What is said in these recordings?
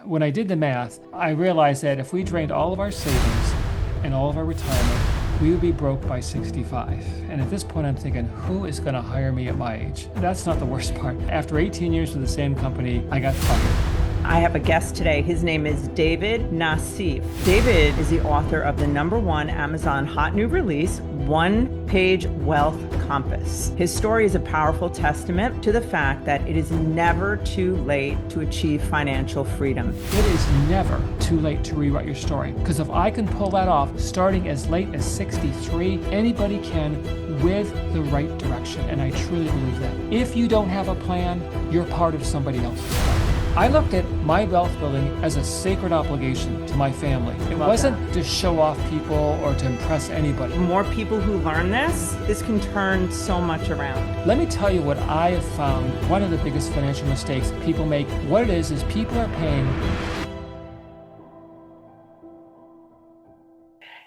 When I did the math, I realized that if we drained all of our savings and all of our retirement, we would be broke by 65. And at this point, I'm thinking, who is going to hire me at my age? That's not the worst part. After 18 years with the same company, I got fired. I have a guest today. His name is David Nassief. David is the author of the #1 Amazon hot new release, One Page Wealth Compass. His story is a powerful testament to the fact that it is never too late to achieve financial freedom. It is never too late to rewrite your story. Because if I can pull that off starting as late as 63, anybody can with the right direction. And I truly believe that. If you don't have a plan, you're part of somebody else's plan. I looked at my wealth building as a sacred obligation to my family. It wasn't to show off people or to impress anybody. More people who learn this can turn so much around. Let me tell you what I have found one of the biggest financial mistakes people make. What it is people are paying.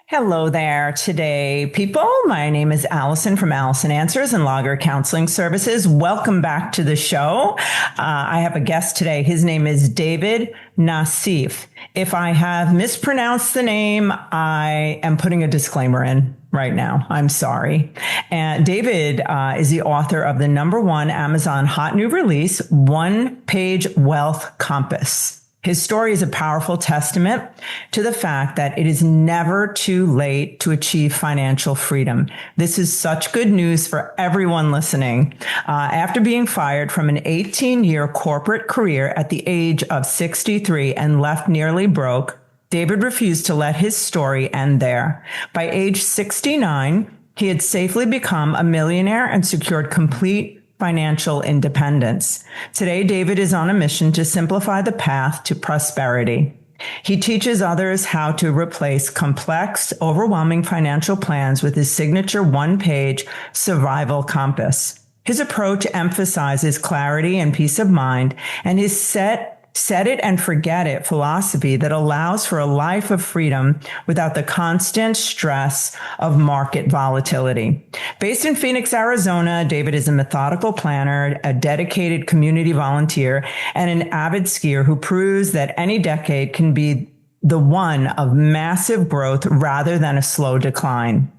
Hello there today, people. My name is Alison from Alison Answers and Logger Counseling Services. Welcome back to the show. I have a guest today. His name is David Nassief. If I have mispronounced the name, I am putting a disclaimer in right now. I'm sorry. And David is the author of the #1 Amazon hot new release, One Page Wealth Compass. His story is a powerful testament to the fact that it is never too late to achieve financial freedom. This is such good news for everyone listening. After being fired from an 18-year corporate career at the age of 63 and left nearly broke, David refused to let his story end there. By age 69, he had safely become a millionaire and secured complete financial independence. Today, David is on a mission to simplify the path to prosperity. He teaches others how to replace complex, overwhelming financial plans with his signature one-page survival compass. His approach emphasizes clarity and peace of mind, and his set it and forget it philosophy that allows for a life of freedom without the constant stress of market volatility. Based in Phoenix, Arizona, David is a methodical planner, a dedicated community volunteer, and an avid skier who proves that any decade can be the one of massive growth rather than a slow decline.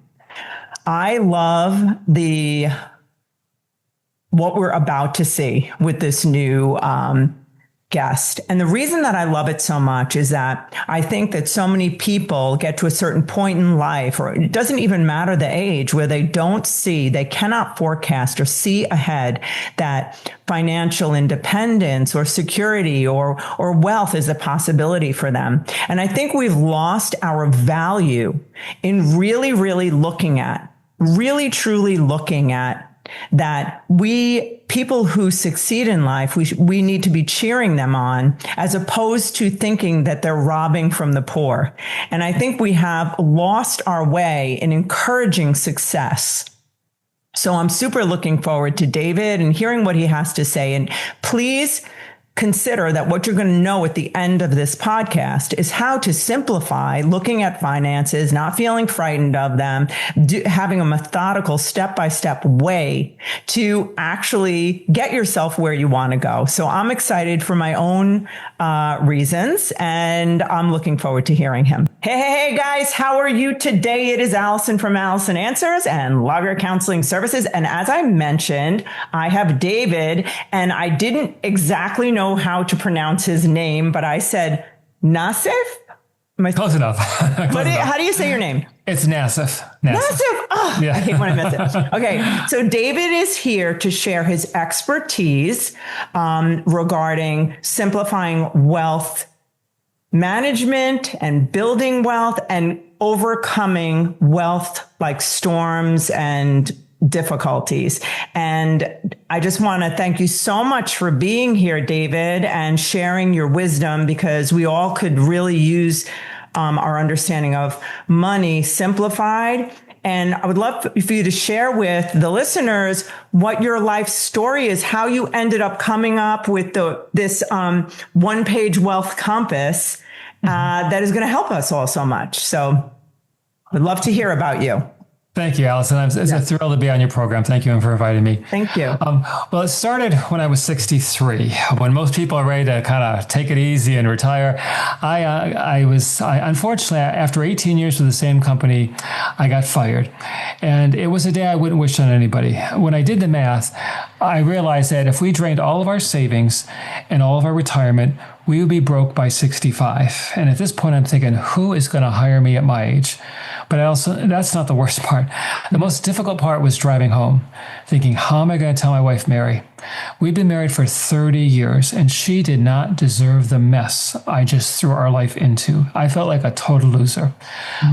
I love what we're about to see with this new guest. And the reason that I love it so much is that I think that so many people get to a certain point in life, or it doesn't even matter the age, where they cannot forecast or see ahead that financial independence or security or wealth is a possibility for them. And I think we've lost our value in really truly looking at that people who succeed in life, we need to be cheering them on as opposed to thinking that they're robbing from the poor. And I think we have lost our way in encouraging success. So I'm super looking forward to David and hearing what he has to say. And please consider that what you're going to know at the end of this podcast is how to simplify looking at finances, not feeling frightened of them, having a methodical step-by-step way to actually get yourself where you want to go. So I'm excited for my own reasons, and I'm looking forward to hearing him. Hey, guys, how are you today? It is Alison from Alison Answers and Logger Counseling Services. And as I mentioned, I have David, and I didn't exactly know how to pronounce his name, but I said Nassief. Close enough. How do you say your name? It's Nassief. Nassief. Oh, yeah. I hate when I miss it. Okay. So David is here to share his expertise regarding simplifying wealth management and building wealth and overcoming wealth like storms and difficulties. And I just want to thank you so much for being here, David, and sharing your wisdom, because we all could really use our understanding of money simplified. And I would love for you to share with the listeners what your life story is, how you ended up coming up with this one-page wealth compass that is going to help us all so much. So I'd love to hear about you. Thank you, Alison. It's a thrill to be on your program. Thank you for inviting me. Thank you. Well, it started when I was 63, when most people are ready to kind of take it easy and retire. Unfortunately, after 18 years with the same company, I got fired. And it was a day I wouldn't wish on anybody. When I did the math, I realized that if we drained all of our savings and all of our retirement, we would be broke by 65. And at this point, I'm thinking, who is going to hire me at my age? But that's not the worst part. The most difficult part was driving home, thinking, how am I going to tell my wife, Mary? We've been married for 30 years, and she did not deserve the mess I just threw our life into. I felt like a total loser.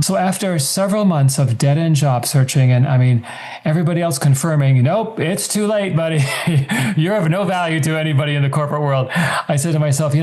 So after several months of dead-end job searching, and everybody else confirming, nope, it's too late, buddy. You're of no value to anybody in the corporate world. I said to myself,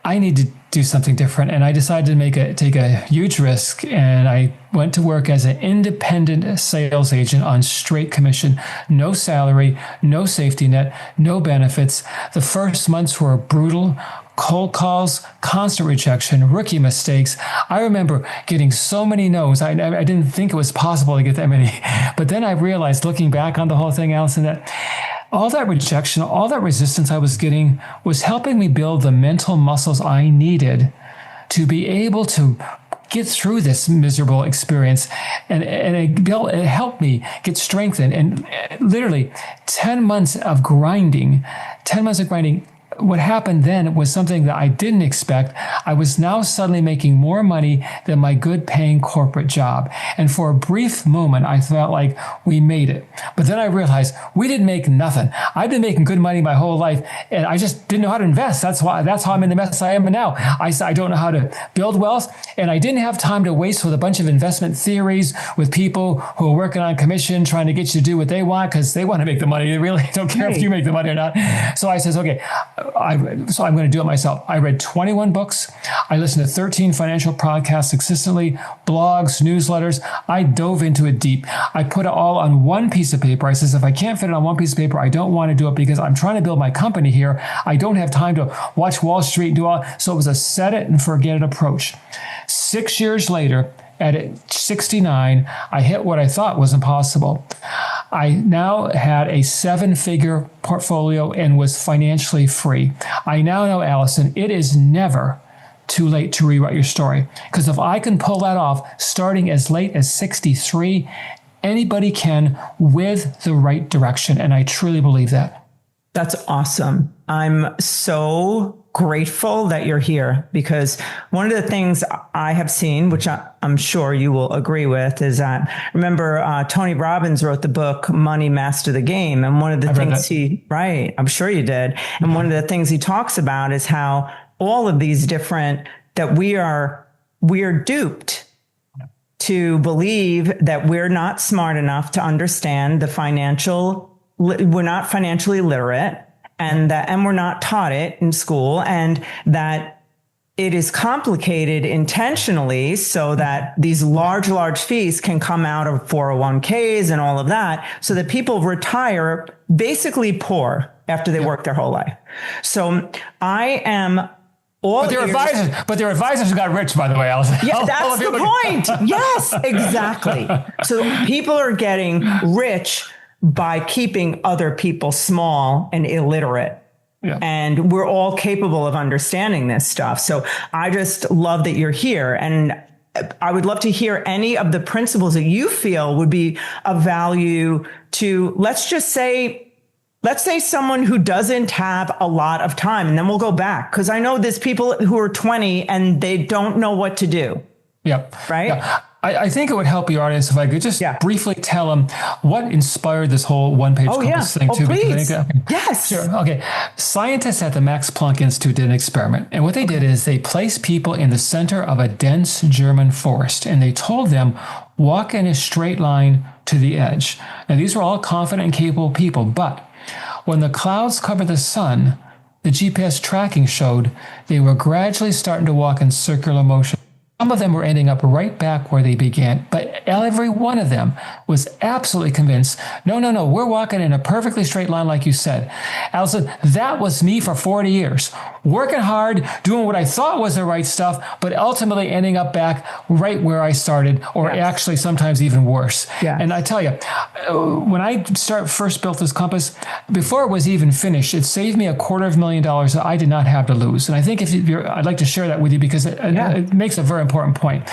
I need to do something different. And I decided to take a huge risk. And I went to work as an independent sales agent on straight commission, no salary, no safety net, no benefits. The first months were brutal. Cold calls, constant rejection, rookie mistakes. I remember getting so many no's. I didn't think it was possible to get that many. But then I realized, looking back on the whole thing, Alison, that all that rejection, all that resistance I was getting was helping me build the mental muscles I needed to be able to get through this miserable experience. And it helped me get strengthened. And literally 10 months of grinding, what happened then was something that I didn't expect. I was now suddenly making more money than my good paying corporate job. And for a brief moment, I felt like we made it. But then I realized we didn't make nothing. I've been making good money my whole life, and I just didn't know how to invest. That's how I'm in the mess I am in now. I don't know how to build wealth, and I didn't have time to waste with a bunch of investment theories with people who are working on commission, trying to get you to do what they want because they want to make the money. They really don't care if you make the money or not. So I says, okay, I'm going to do it myself. I read 21 books. I listened to 13 financial podcasts consistently, blogs, newsletters. I dove into it deep. I put it all on one piece of paper. I says, if I can't fit it on one piece of paper, I don't want to do it because I'm trying to build my company here. I don't have time to watch Wall Street and do all. So it was a set it and forget it approach. 6 years later, at 69, I hit what I thought was impossible. I now had a 7-figure portfolio and was financially free. I now know, Alison, it is never too late to rewrite your story. Because if I can pull that off starting as late as 63, anybody can with the right direction. And I truly believe that. That's awesome. I'm so grateful that you're here, because one of the things I have seen, which I'm sure you will agree with, is that, remember, Tony Robbins wrote the book Money Master the Game. And one of the things I'm sure you did. And one of the things he talks about is how all of these different, that we are duped to believe that we're not smart enough to understand we're not financially literate, and we're not taught it in school, and that it is complicated intentionally so that these large fees can come out of 401ks and all of that, so that people retire basically poor after they work their whole life. So I am all But there are advisors who got rich, by the way, Alison. Yeah, that's the point. Yes, exactly. So people are getting rich by keeping other people small and illiterate. Yeah. And we're all capable of understanding this stuff. So I just love that you're here. And I would love to hear any of the principles that you feel would be of value to, let's say someone who doesn't have a lot of time, and then we'll go back. Because I know there's people who are 20 and they don't know what to do. Yep. Right? Yeah. I think it would help your audience if I could just briefly tell them what inspired this whole one-page compass thing too. Please. Yes. Sure. Okay. Scientists at the Max Planck Institute did an experiment. And what they did is they placed people in the center of a dense German forest, and they told them, walk in a straight line to the edge. Now, these were all confident and capable people, but when the clouds covered the sun, the GPS tracking showed they were gradually starting to walk in circular motion. Some of them were ending up right back where they began, but every one of them was absolutely convinced, no, we're walking in a perfectly straight line like you said. Alison, that was me for 40 years, working hard, doing what I thought was the right stuff, but ultimately ending up back right where I started, or actually sometimes even worse. And I tell you, when I first built this compass, before it was even finished, it saved me $250,000 that I did not have to lose. And I think I'd like to share that with you because it makes a very important point.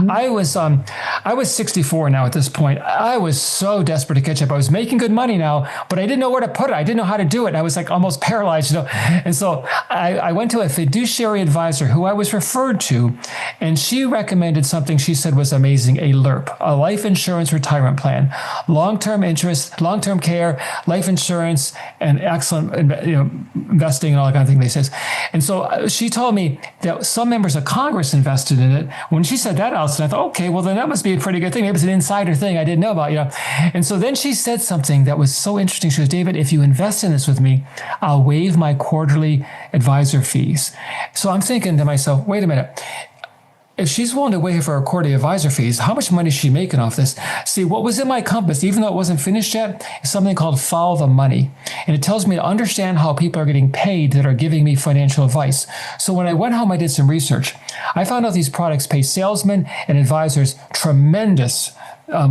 I was 64 now at this point. I was so desperate to catch up. I was making good money now, but I didn't know where to put it. I didn't know how to do it. I was like almost paralyzed, And so I went to a fiduciary advisor who I was referred to, and she recommended something she said was amazing: a LIRP, a life insurance retirement plan, long-term interest, long-term care, life insurance, and excellent investing and all that kind of thing. They says, and so she told me that some members of Congress invested in it. When she said that, Alison, I thought, okay, well then that must be a pretty good thing. Maybe it's an insider thing I didn't know about, And so then she said something that was so interesting. She goes, David, if you invest in this with me, I'll waive my quarterly advisor fees. So I'm thinking to myself, wait a minute. If she's willing to waive her quarterly advisor fees, how much money is she making off this? See, what was in my compass, even though it wasn't finished yet, is something called Follow the Money. And it tells me to understand how people are getting paid that are giving me financial advice. So when I went home, I did some research. I found out these products pay salesmen and advisors tremendous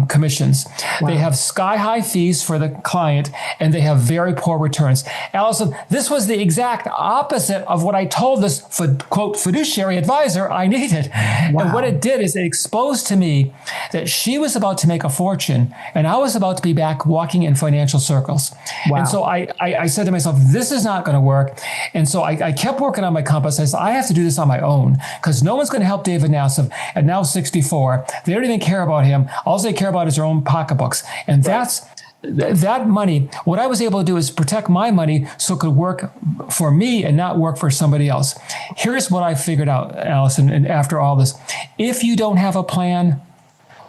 commissions. Wow. They have sky-high fees for the client, and they have very poor returns. Alison, this was the exact opposite of what I told this, quote, fiduciary advisor I needed. Wow. And what it did is it exposed to me that she was about to make a fortune, and I was about to be back walking in financial circles. Wow. And so I said to myself, this is not going to work. And so I kept working on my compass. I said, I have to do this on my own, because no one's going to help David Nassief at now 64. They don't even care about him. All they care about is their own pocketbooks. And that money, what I was able to do is protect my money so it could work for me and not work for somebody else. Here's what I figured out, Alison, and after all this. If you don't have a plan,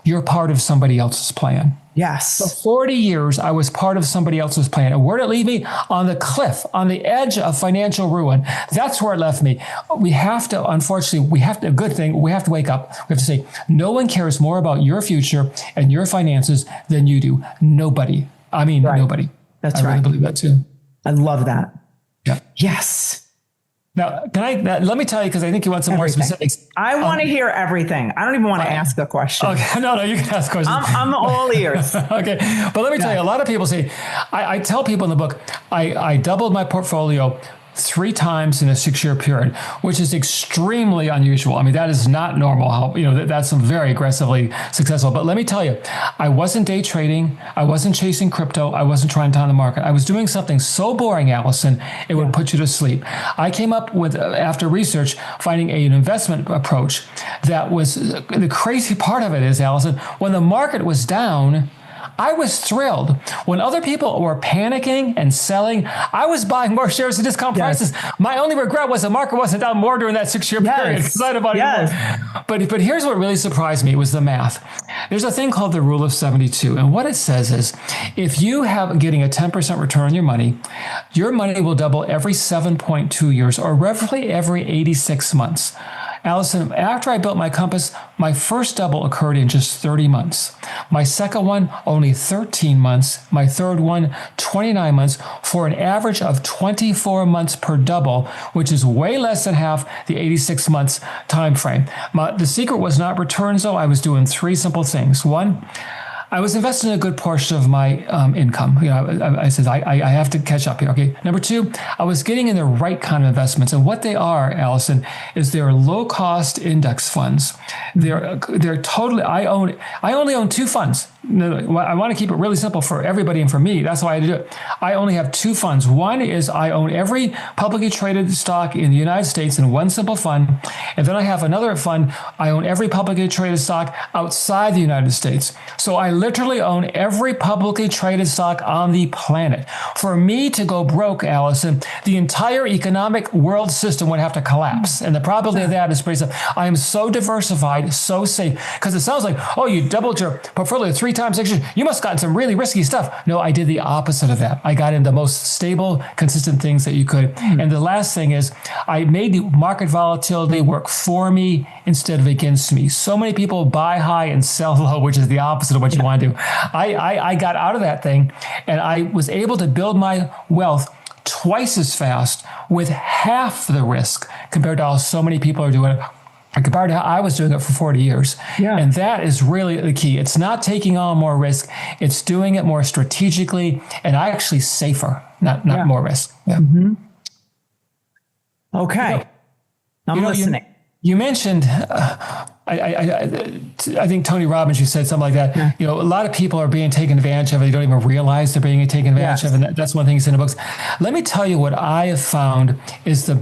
you're part of somebody else's plan. Yes. For 40 years, I was part of somebody else's plan. And where did it leave me? On the cliff, on the edge of financial ruin. That's where it left me. We have to, unfortunately, a good thing, we have to wake up. We have to say, no one cares more about your future and your finances than you do. Nobody. I mean, nobody. That's right. I really believe that too. I love that. Yeah. Yes. Now, let me tell you, because I think you want some more specifics. I want to hear everything. I don't even want to ask a question. Okay, no, you can ask questions. I'm all ears. Okay, but let me tell you, a lot of people say, I tell people in the book, I doubled my portfolio 3 times in a 6-year period, which is extremely unusual. I mean, that is not normal. That's very aggressively successful. But let me tell you, I wasn't day trading. I wasn't chasing crypto. I wasn't trying to time the market. I was doing something so boring, Alison, it would put you to sleep. I came up with, after research, finding an investment approach that was, the crazy part of it is, Alison, when the market was down, I was thrilled. When other people were panicking and selling, I was buying more shares at discount prices. My only regret was the market wasn't down more during that 6-year period. Because I'd have bought it more. But here's what really surprised me was the math. There's a thing called the rule of 72. And what it says is, if you have getting a 10% return on your money will double every 7.2 years, or roughly every 86 months. Alison, after I built my compass, my first double occurred in just 30 months. My second one, only 13 months. My third one, 29 months, for an average of 24 months per double, which is way less than half the 86 months time frame. The secret was not returns, though. I was doing 3 simple things. 1, I was investing a good portion of my income. I said, I have to catch up here. Okay. Number 2, I was getting in the right kind of investments. And what they are, Alison, is they're low-cost index funds. They're totally, I only own 2 funds. I want to keep it really simple for everybody and for me. That's why I do it. I only have 2 funds. One is I own every publicly traded stock in the United States in one simple fund. And then I have another fund. I own every publicly traded stock outside the United States. So I literally own every publicly traded stock on the planet. For me to go broke, Alison, the entire economic world system would have to collapse. And the probability of that is pretty simple. I am so diversified, so safe. Because it sounds like, oh, you doubled your portfolio 3 times next year. You must have gotten some really risky stuff. No, I did the opposite of that. I got in the most stable, consistent things that you could. And the last thing is, I made the market volatility work for me instead of against me. So many people buy high and sell low, which is the opposite of what you want to do. I got out of that thing, and I was able to build my wealth twice as fast with half the risk compared to how so many people are doing it, compared to how I was doing it for 40 years. Yeah. And that is really the key. It's not taking on more risk. It's doing it more strategically and actually safer, not more risk. Yeah. Mm-hmm. Okay. I'm listening. You mentioned, I think Tony Robbins, you said something like that. Yeah. You know, a lot of people are being taken advantage of. They don't even realize they're being taken advantage of. And that's one thing he's in the books. Let me tell you what I have found is one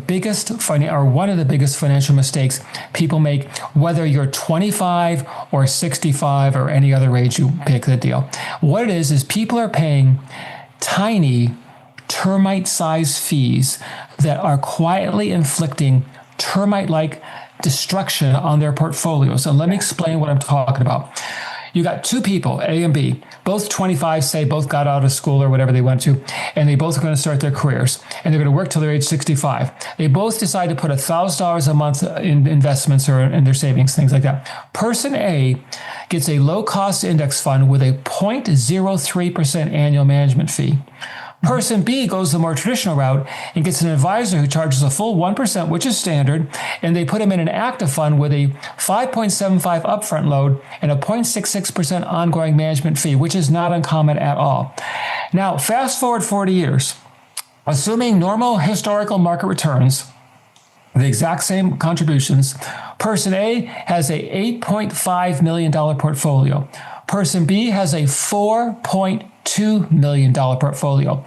of the biggest financial mistakes people make, whether you're 25 or 65 or any other age you pick the deal. What it is people are paying tiny termite-sized fees that are quietly inflicting termite-like destruction on their portfolios. And let me explain what I'm talking about. You got 2 people, A and B, both 25, say both got out of school or whatever they went to, and they both are going to start their careers, and they're going to work till they're age 65. They both decide to put $1,000 a month in investments or in their savings, things like that. Person A gets a low-cost index fund with a 0.03% annual management fee. Person B goes the more traditional route and gets an advisor who charges a full 1%, which is standard, and they put him in an active fund with a 5.75 upfront load and a 0.66% ongoing management fee, which is not uncommon at all. Now, fast forward 40 years, assuming normal historical market returns, the exact same contributions, person A has a $8.5 million portfolio. Person B has a $4.2 million portfolio.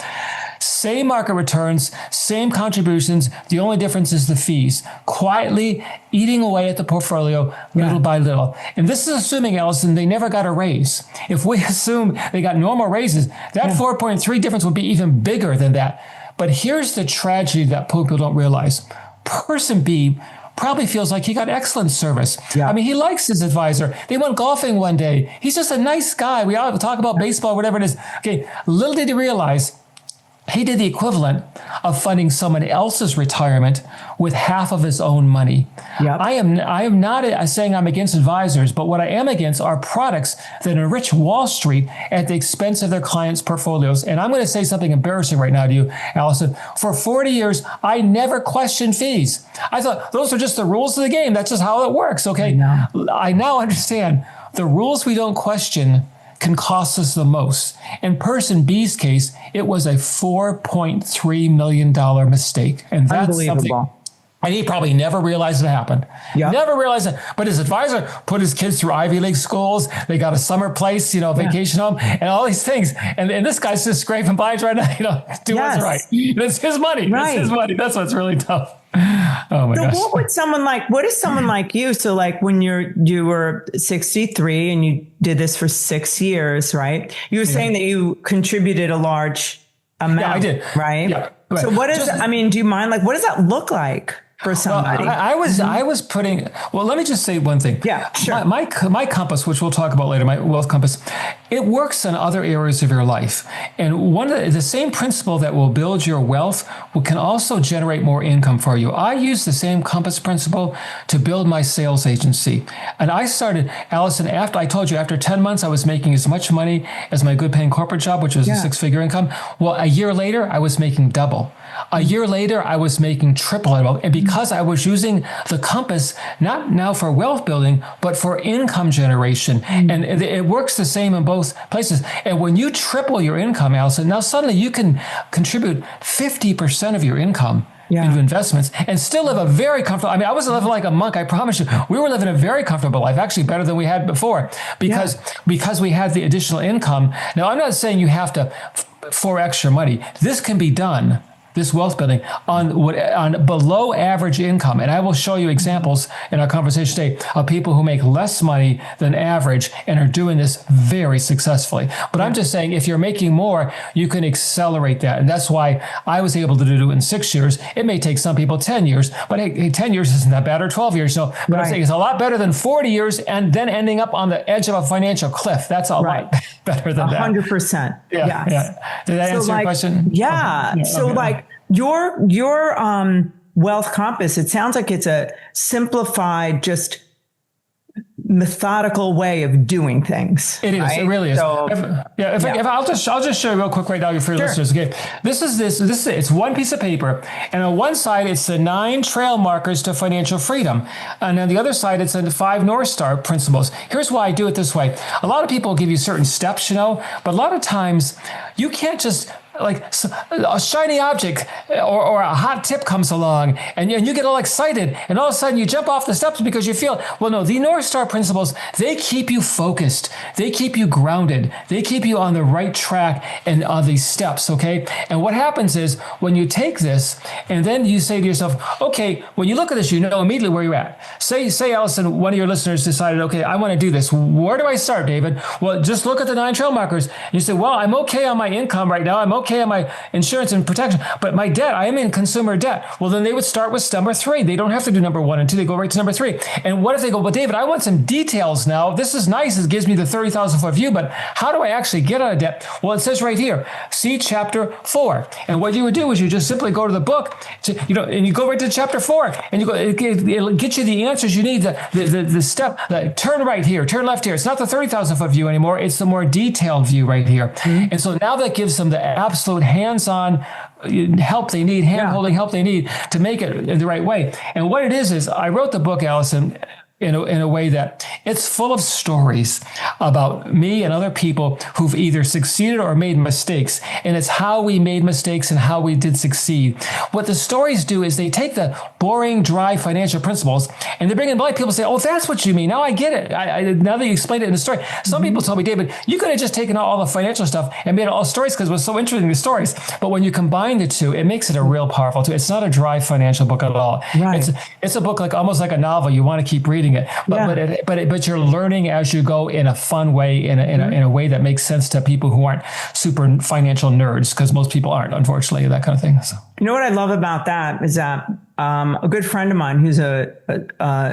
Same market returns, same contributions. The only difference is the fees. Quietly eating away at the portfolio little by little. And this is assuming, Alison, they never got a raise. If we assume they got normal raises, that 4.3 difference would be even bigger than that. But here's the tragedy that people don't realize. Person B probably feels like he got excellent service. Yeah. I mean, he likes his advisor. They went golfing one day. He's just a nice guy. We all talk about baseball, whatever it is. Okay, little did he realize he did the equivalent of funding someone else's retirement with half of his own money. Yep. I am not saying I'm against advisors, but what I am against are products that enrich Wall Street at the expense of their clients' portfolios. And I'm going to say something embarrassing right now to you, Alison. For 40 years, I never questioned fees. I thought those are just the rules of the game. That's just how it works. Okay. I now understand the rules we don't question can cost us the most. In person B's case, it was a $4.3 million mistake. And that's something. And he probably never realized it happened. Yeah. Never realized it. But his advisor put his kids through Ivy League schools. They got a summer place, vacation home, and all these things. And this guy's just scraping by trying to, do what's right. It's his money. Right. It's his money. That's what's really tough. Oh my gosh. What is someone like you? So like when you were 63 and you did this for 6 years, right? You were saying that you contributed a large amount. Yeah, I did. Right? Yeah. Right. So do you mind? Like, what does that look like for somebody? Well, I was putting, let me just say one thing. Yeah, sure. My compass, which we'll talk about later, my wealth compass, it works in other areas of your life. And one of the same principle that will build your wealth can also generate more income for you. I use the same compass principle to build my sales agency. And I started, Alison, after 10 months, I was making as much money as my good paying corporate job, which was a 6-figure income. Well, a year later, I was making double. A year later, I was making triple. And because I was using the compass, not now for wealth building, but for income generation. And it works the same in both places. And when you triple your income, Alison, now suddenly you can contribute 50% of your income into investments and still live a very comfortable. I mean, I wasn't living like a monk, I promise you. We were living a very comfortable life, actually better than we had before because we had the additional income. Now, I'm not saying you have to 4x your money. This can be done. this wealth building on below average income. And I will show you examples in our conversation today of people who make less money than average and are doing this very successfully. But I'm just saying, if you're making more, you can accelerate that. And that's why I was able to do it in 6 years. It may take some people 10 years, but hey, 10 years isn't that bad, or 12 years. So but I'm saying it's a lot better than 40 years and then ending up on the edge of a financial cliff. That's a lot better than 100%. Yeah. Did that answer your question? Yeah. Okay. So like your wealth compass, it sounds like it's a simplified, just methodical way of doing things. It is. Right? It really is. So, I'll just show you real quick right now for your listeners. Okay, this is it's one piece of paper, and on one side it's the 9 trail markers to financial freedom, and on the other side it's the 5 North Star principles. Here's why I do it this way. A lot of people give you certain steps, but a lot of times you can't just like a shiny object or a hot tip comes along and you get all excited and all of a sudden you jump off the steps because you feel, well, no, the North Star principles, they keep you focused. They keep you grounded. They keep you on the right track and on these steps. Okay. And what happens is when you take this and then you say to yourself, okay, when you look at this, you know immediately where you're at. Say, Alison, one of your listeners decided, okay, I want to do this. Where do I start, David? Well, just look at the 9 trail markers. And you say, well, I'm okay on my income right now. I'm okay on my insurance and protection, but my debt, I am in consumer debt. Well, then they would start with number 3. They don't have to do number 1 and 2. They go right to number 3. And what if they go, well, David, I want some details now. This is nice. It gives me the 30,000 foot view, but how do I actually get out of debt? Well, it says right here, see chapter 4. And what you would do is you just simply go to the book, and you go right to chapter 4 and you go, it'll get you the answers you need, the step, turn right here, turn left here. It's not the 30,000 foot view anymore. It's the more detailed view right here. Mm-hmm. And so now that gives them the absolute hands-on help they need, hand-holding help they need to make it in the right way. And what it is I wrote the book, Alison, in a way that it's full of stories about me and other people who've either succeeded or made mistakes. And it's how we made mistakes and how we did succeed. What the stories do is they take the boring, dry financial principles and they bring in black people and say, oh, that's what you mean. Now I get it. Now that you explained it in the story. Some people told me, David, you could have just taken all the financial stuff and made it all stories because it was so interesting, the stories. But when you combine the two, it makes it a real powerful tool. It's not a dry financial book at all. Right. It's a book almost like a novel. You want to keep reading it, but you're learning as you go in a fun way, in a way that makes sense to people who aren't super financial nerds, because most people aren't, unfortunately, that kind of thing. So. You know what I love about that is that a good friend of mine who's a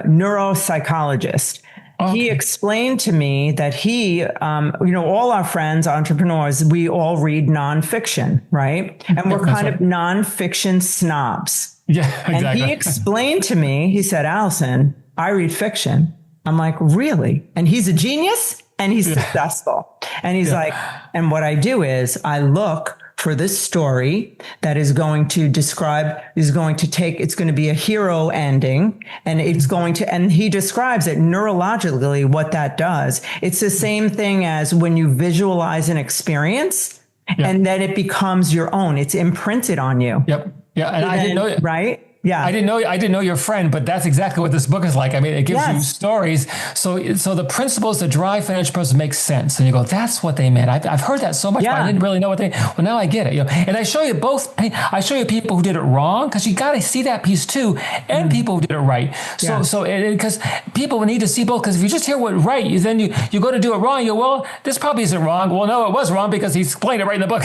neuropsychologist. Okay. He explained to me that he, all our friends, entrepreneurs, we all read nonfiction, right? And we're kind of nonfiction snobs. Yeah, exactly. And he explained to me, he said, Alison, I read fiction. I'm like, really? And he's a genius and he's successful. And he's like, and what I do is I look for this story that is going to describe, it's going to be a hero ending, and and he describes it neurologically what that does. It's the same thing as when you visualize an experience and then it becomes your own. It's imprinted on you. Yep. Yeah. And I didn't know it. Right? Yeah. I didn't know your friend, but that's exactly what this book is like. I mean, it gives you stories. So the principles, the dry financial principles make sense. And you go, that's what they meant. I've heard that so much, but I didn't really know well, now I get it. And I show you both. I show you people who did it wrong, because you got to see that piece too, and people who did it right. So because people need to see both, because if you just hear what right, then you go to do it wrong. You go, well, this probably isn't wrong. Well, no, it was wrong because he explained it right in the book.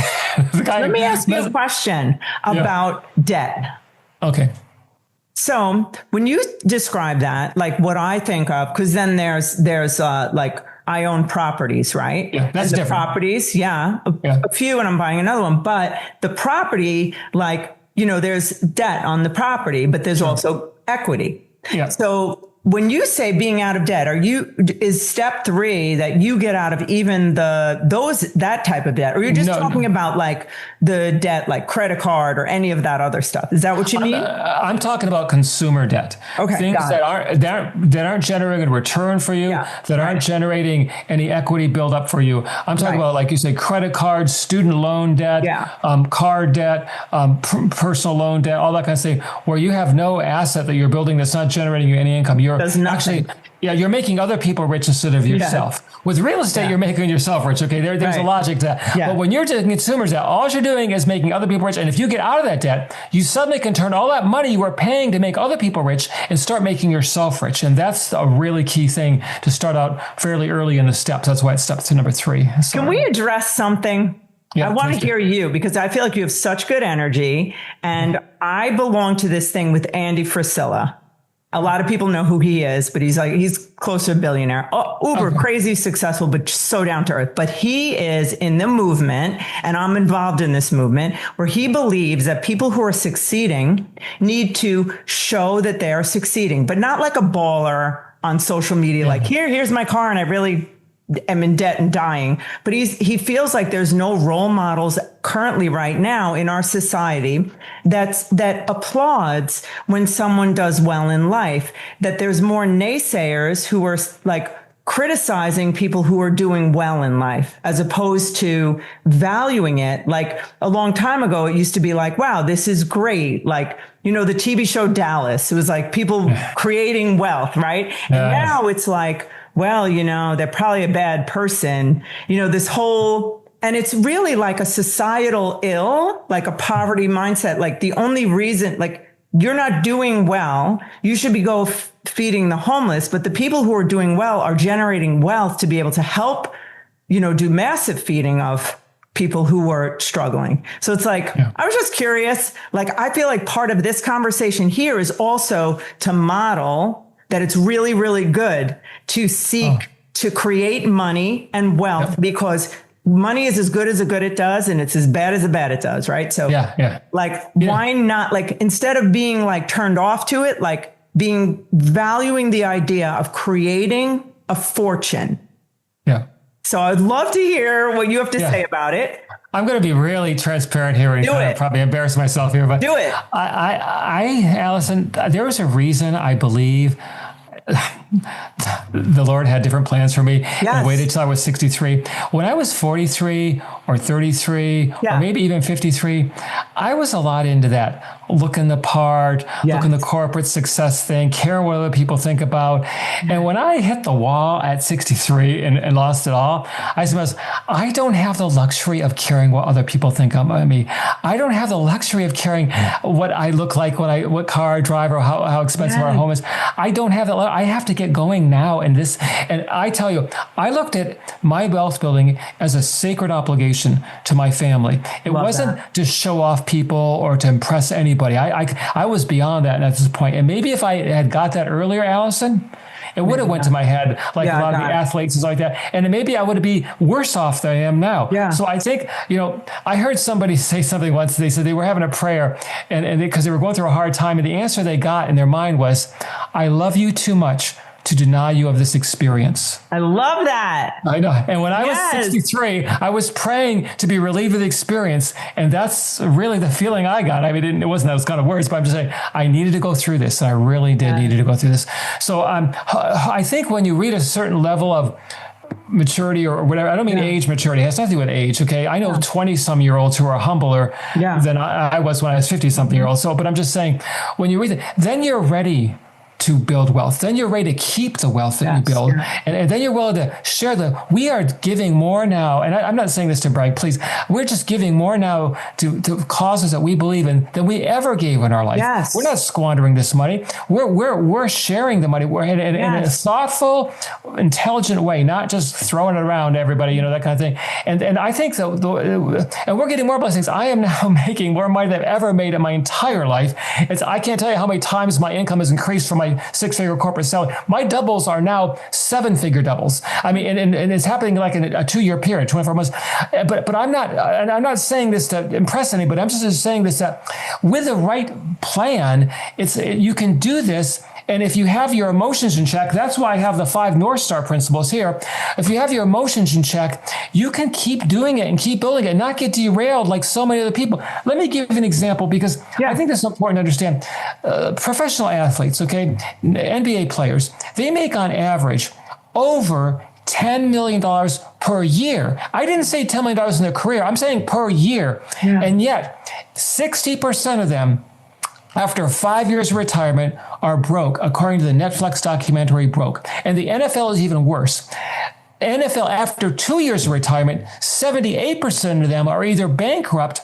Let me ask you a question about debt. Okay. So when you describe that, like what I think of, because then there's like I own properties, right? Yeah, that's different. Properties, a few, and I'm buying another one. But the property, there's debt on the property, but there's also equity. Yeah. So when you say being out of debt, is step 3 that you get out of even that type of debt, or you're just talking about like the debt, like credit card or any of that other stuff? Is that what you mean? I'm talking about consumer debt. Okay, things that aren't generating a return for you, that aren't generating any equity build up for you. I'm talking about, like you say, credit cards, student loan debt, car debt, personal loan debt, all that kind of thing, where you have no asset that you're building that's not generating you any income. you're Does nothing. actually, you're making other people rich instead of yourself. With real estate, you're making yourself rich. Okay, there's a logic to that. But when you're taking consumers debt, all you're doing is making other people rich. And if you get out of that debt, you suddenly can turn all that money you were paying to make other people rich and start making yourself rich. And that's a really key thing to start out fairly early in the steps. That's why it's step to number 3. Can we address something? I want to hear you because I feel like you have such good energy. And I belong to this thing with Andy Frisella. A lot of people know who he is, but he's close to a billionaire. Uber, crazy successful, but so down to earth. But he is in the movement, and I'm involved in this movement, where he believes that people who are succeeding need to show that they are succeeding, but not like a baller on social media, like here's my car and I really am in debt and dying. But he feels like there's no role models currently right now in our society that applauds when someone does well in life, that there's more naysayers who are like criticizing people who are doing well in life as opposed to valuing it. Like a long time ago, it used to be like, wow, this is great. Like, the TV show Dallas, it was like people creating wealth, right? And now it's like, well, they're probably a bad person, this whole, and it's really like a societal ill, like a poverty mindset. Like the only reason, like you're not doing well, you should be feeding the homeless, but the people who are doing well are generating wealth to be able to help, do massive feeding of people who are struggling. So it's like, I was just curious, like, I feel like part of this conversation here is also to model that it's really, really good to seek to create money and wealth because money is as good as it does, and it's as bad as it does, right? So why not, like, instead of being like turned off to it, like valuing the idea of creating a fortune. Yeah. So I'd love to hear what you have to say about it. I'm going to be really transparent here and kind of probably embarrass myself here, but do it. Alison, there was a reason I believe the Lord had different plans for me and waited till I was 63. When I was 43 or 33 or maybe even 53, I was a lot into that. Looking the part, looking the corporate success thing, care what other people think about. And when I hit the wall at 63 and lost it all, I suppose I don't have the luxury of caring what other people think of me. I don't have the luxury of caring what I look like, what car I drive or how expensive our home is. I don't have that. I have to get going now. And I tell you, I looked at my wealth building as a sacred obligation to my family. It wasn't to show off people or to impress anybody. I was beyond that at this point. And maybe if I had got that earlier, Alison, it would have went to my head like a lot of the athletes and stuff like that. And maybe I would be worse off than I am now. Yeah. So I think, I heard somebody say something once. They said they were having a prayer and because they were going through a hard time. And the answer they got in their mind was, I love you too much to deny you of this experience. I love that. I know. And when I was 63, I was praying to be relieved of the experience. And that's really the feeling I got. I mean, it wasn't those kind of words, but I'm just saying I needed to go through this. I really did needed to go through this. So I think when you reach a certain level of maturity or whatever, I don't mean age maturity. It has nothing to do with age. Okay. I know 20-some-year-olds who are humbler than I was when I was 50-something-year-old. So, but I'm just saying when you read it, then you're ready to build wealth. Then you're ready to keep the wealth that you build. And then you're willing to share we are giving more now. And I'm not saying this to brag, please. We're just giving more now to causes that we believe in than we ever gave in our life. Yes. We're not squandering this money. We're sharing the money. We're in a thoughtful, intelligent way, not just throwing it around to everybody, that kind of thing. And I think and we're getting more blessings. I am now making more money than I've ever made in my entire life. I can't tell you how many times my income has increased from my 6-figure corporate salary. My doubles are now 7-figure doubles. I mean, and it's happening like in a 2-year period, 24 months. But I'm not saying this to impress anybody. I'm just saying this that with the right plan, you can do this. And if you have your emotions in check, that's why I have the 5 North Star principles here. If you have your emotions in check, you can keep doing it and keep building it and not get derailed like so many other people. Let me give you an example because I think this is important to understand. Professional athletes, okay, NBA players, they make on average over $10 million per year. I didn't say $10 million in their career. I'm saying per year. Yeah. And yet 60% of them after 5 years of retirement are broke, according to the Netflix documentary Broke. And the NFL is even worse. NFL, after 2 years of retirement, 78% of them are either bankrupt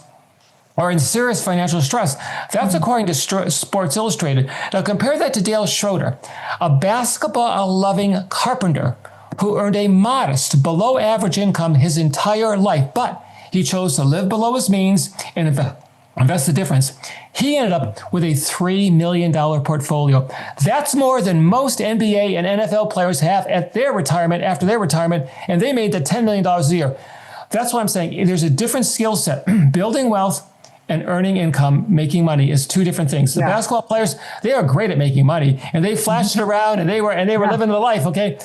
or in serious financial stress. That's according to Sports Illustrated. Now compare that to Dale Schroeder, a basketball-loving carpenter who earned a modest, below-average income his entire life, but he chose to live below his means and invest the difference. He ended up with a $3 million portfolio. That's more than most NBA and NFL players have at their retirement, after their retirement, and they made the $10 million a year. That's what I'm saying. There's a different skill set. Building wealth and earning income, making money, is two different things. The basketball players, they are great at making money, and they flashed it around, and they were living the life, okay?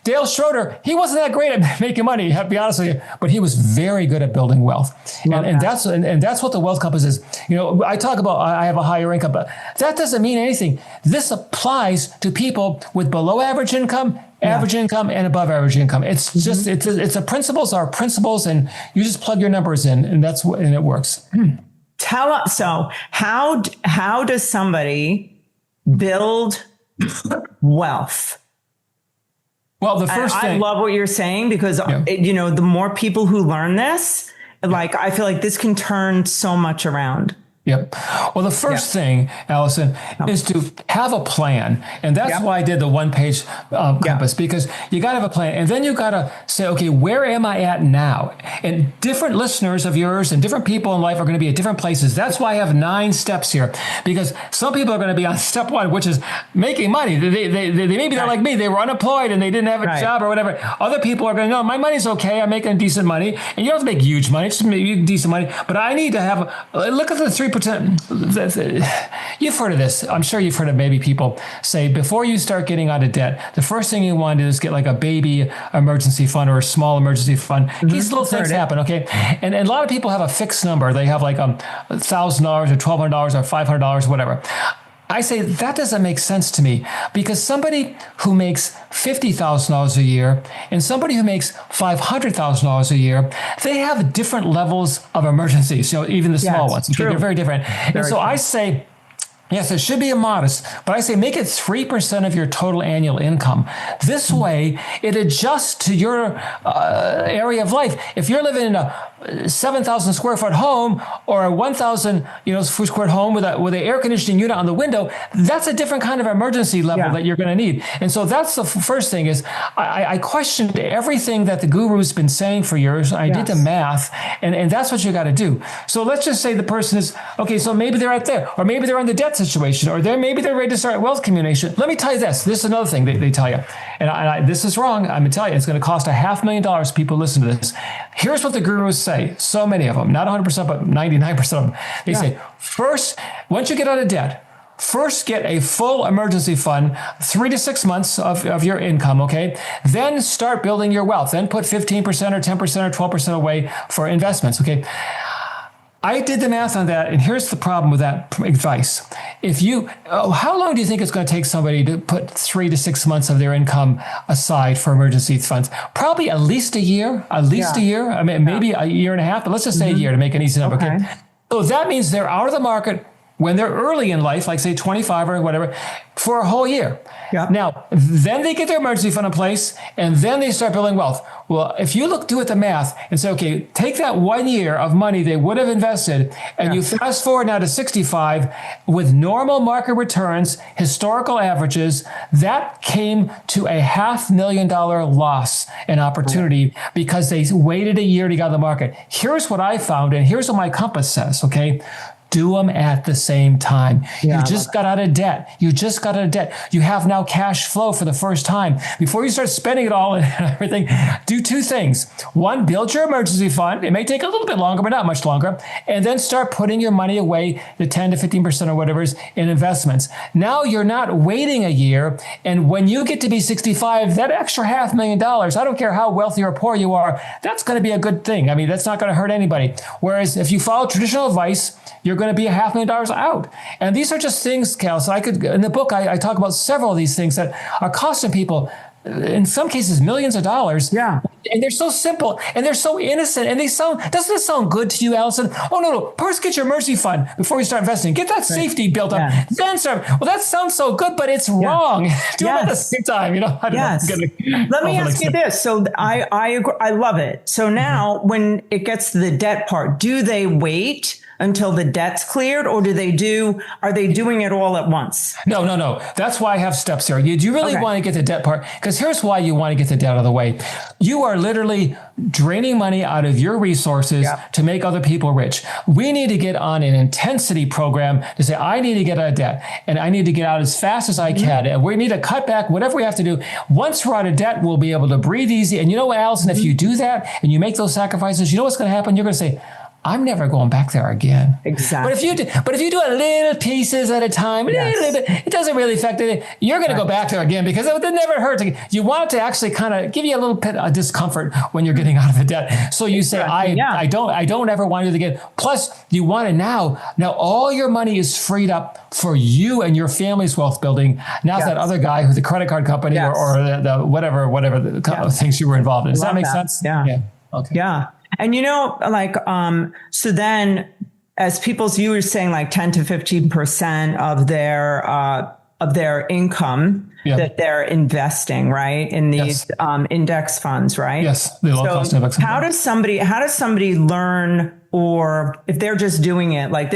Dale Schroeder, he wasn't that great at making money, to be honest with you, but he was very good at building wealth. And that's what the wealth compass is. You know, I talk about I have a higher income, but that doesn't mean anything. This applies to people with below average income, average income, and above average income. It's just it's a principles are principles, and you just plug your numbers in, and it works. Tell us, so how does somebody build wealth? Well, the first thing, I love what you're saying, because the more people who learn this, like, I feel like this can turn so much around. Yep. Well, the first thing, Alison, is to have a plan. And that's why I did the one-page compass, because you got to have a plan. And then you got to say, okay, where am I at now? And different listeners of yours and different people in life are going to be at different places. That's why I have 9 steps here, because some people are going to be on step 1, which is making money. They maybe they're like me. They were unemployed and they didn't have a job or whatever. Other people are going to know my money's okay. I'm making decent money. And you don't have to make huge money, just make decent money. But I need to have, look at the 3%. You've heard of this. I'm sure you've heard of maybe people say, before you start getting out of debt, the first thing you want to do is get like a baby emergency fund or a small emergency fund. These little things happen, okay? And a lot of people have a fixed number. They have like $1,000 or $1,200 or $500, whatever. I say that doesn't make sense to me, because somebody who makes $50,000 a year and somebody who makes $500,000 a year, they have different levels of emergencies, even the small ones. Okay? They're very different. And so I say, yes, it should be a modest, but I say make it 3% of your total annual income. This way, it adjusts to your area of life. If you're living in a 7,000 square foot home or a 1,000 square foot home with an air conditioning unit on the window, that's a different kind of emergency level that you're going to need. And so that's the first thing is I questioned everything that the guru's been saying for years. I did the math, and that's what you got to do. So let's just say the person is, okay, so maybe they're out there, or maybe they're on the debt situation, or maybe they're ready to start wealth accumulation. Let me tell you this. This is another thing they tell you. And this is wrong. I'm going to tell you, it's going to cost $500,000 people listen to this. Here's what the gurus say. So many of them, not 100%, but 99% of them. They say, first, once you get out of debt, first get a full emergency fund, 3 to 6 months of your income, okay? Then start building your wealth. Then put 15% or 10% or 12% away for investments, okay? I did the math on that, and here's the problem with that advice. How long do you think it's going to take somebody to put 3 to 6 months of their income aside for emergency funds? Probably at least a year, a year. I mean, maybe a year and a half, but let's just say a year to make an easy number. Okay. So that means they're out of the market when they're early in life, like say 25 or whatever, for a whole year. Now, then they get their emergency fund in place, and then they start building wealth. Well, if you do the math and say, okay, take that 1 year of money they would have invested, and you fast forward now to 65 with normal market returns, historical averages, that came to $500,000 loss in opportunity because they waited a year to get out of the market. Here's what I found, and here's what my compass says, okay? Do them at the same time. You just got out of debt. You have now cash flow for the first time. Before you start spending it all and everything, do 2 things. 1, build your emergency fund. It may take a little bit longer, but not much longer. And then start putting your money away, the 10 to 15% or whatever is in investments. Now you're not waiting a year. And when you get to be 65, that extra $500,000, I don't care how wealthy or poor you are, that's going to be a good thing. I mean, that's not going to hurt anybody. Whereas if you follow traditional advice, you're going to be $500,000 out. And these are just things, Cal. So in the book, I talk about several of these things that are costing people in some cases, millions of dollars. Yeah. And they're so simple and they're so innocent and doesn't it sound good to you, Alison? Oh, no. First get your emergency fund before you start investing. Get that safety built up. Yeah. Then start. Well, that sounds so good, but it's wrong. Do it at the same time. Yes. Let me ask you this. So I agree. I love it. So now when it gets to the debt part, do they wait until the debt's cleared, or are they doing it all at once? No. That's why I have steps here. Do you really want to get the debt part? Because here's why you want to get the debt out of the way. You are literally draining money out of your resources to make other people rich. We need to get on an intensity program to say, I need to get out of debt and I need to get out as fast as I can. And we need to cut back whatever we have to do. Once we're out of debt, we'll be able to breathe easy. And you know what, Alison, if you do that and you make those sacrifices, you know what's going to happen? You're going to say, I'm never going back there again. Exactly. But if you do it little pieces at a time, little bit, it doesn't really affect it. You're going to go back there again because it never hurts. You want it to actually kind of give you a little bit of discomfort when you're getting out of the debt. So you say, I don't ever want to do it again. Plus, you want it now. Now all your money is freed up for you and your family's wealth building. Not that other guy who's the credit card company or the whatever the things you were involved in. Does that make sense? Yeah. Okay. Yeah. And so then as you were saying, like 10 to 15% of their income that they're investing, right? In these index funds, right? Yes. The low cost index. How does somebody learn, or if they're just doing it, like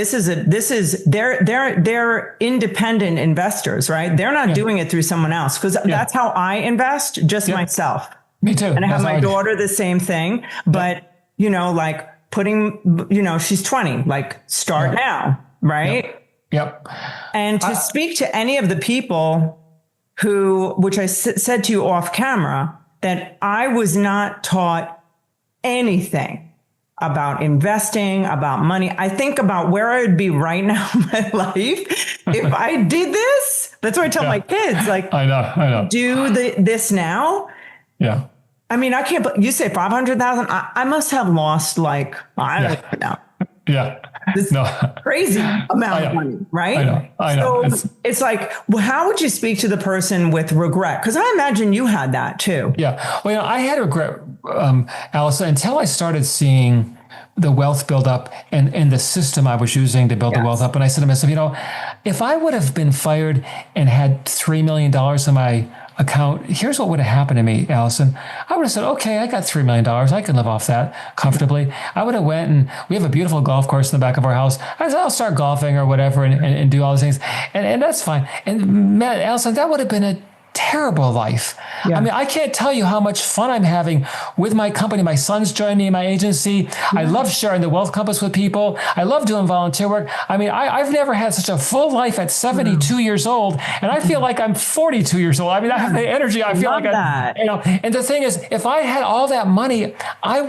they're independent investors, right? They're not doing it through someone else, because that's how I invest, just myself. Me too. And I have my daughter, the same thing, but she's 20, like start now, right? Yep. And to speak to any of the people which I said to you off camera, that I was not taught anything about investing, about money. I think about where I would be right now in my life if I did this. That's what I tell my kids, like, I know. Do this now. Yeah. I mean, I can't, you say 500,000. I must have lost I don't even know. Yeah. This crazy amount of money, right? I know. So it's like, well, how would you speak to the person with regret? Because I imagine you had that too. Yeah. Well, I had regret, Alison, until I started seeing the wealth build up and the system I was using to build the wealth up. And I said to myself, if I would have been fired and had $3 million in my account, here's what would have happened to me, Alison. I would have said, okay, I got $3 million. I can live off that comfortably. I would have went, and we have a beautiful golf course in the back of our house. I said, I'll start golfing or whatever and do all these things. And that's fine. And man, Alison, that would have been a terrible life. Yeah. I mean, I can't tell you how much fun I'm having with my company. My son's joined me in my agency. I love sharing the Wealth Compass with people. I love doing volunteer work. I mean, I've never had such a full life at 72 years old, and I feel like I'm 42 years old. I mean, I have the energy. I feel like and the thing is, if I had all that money, I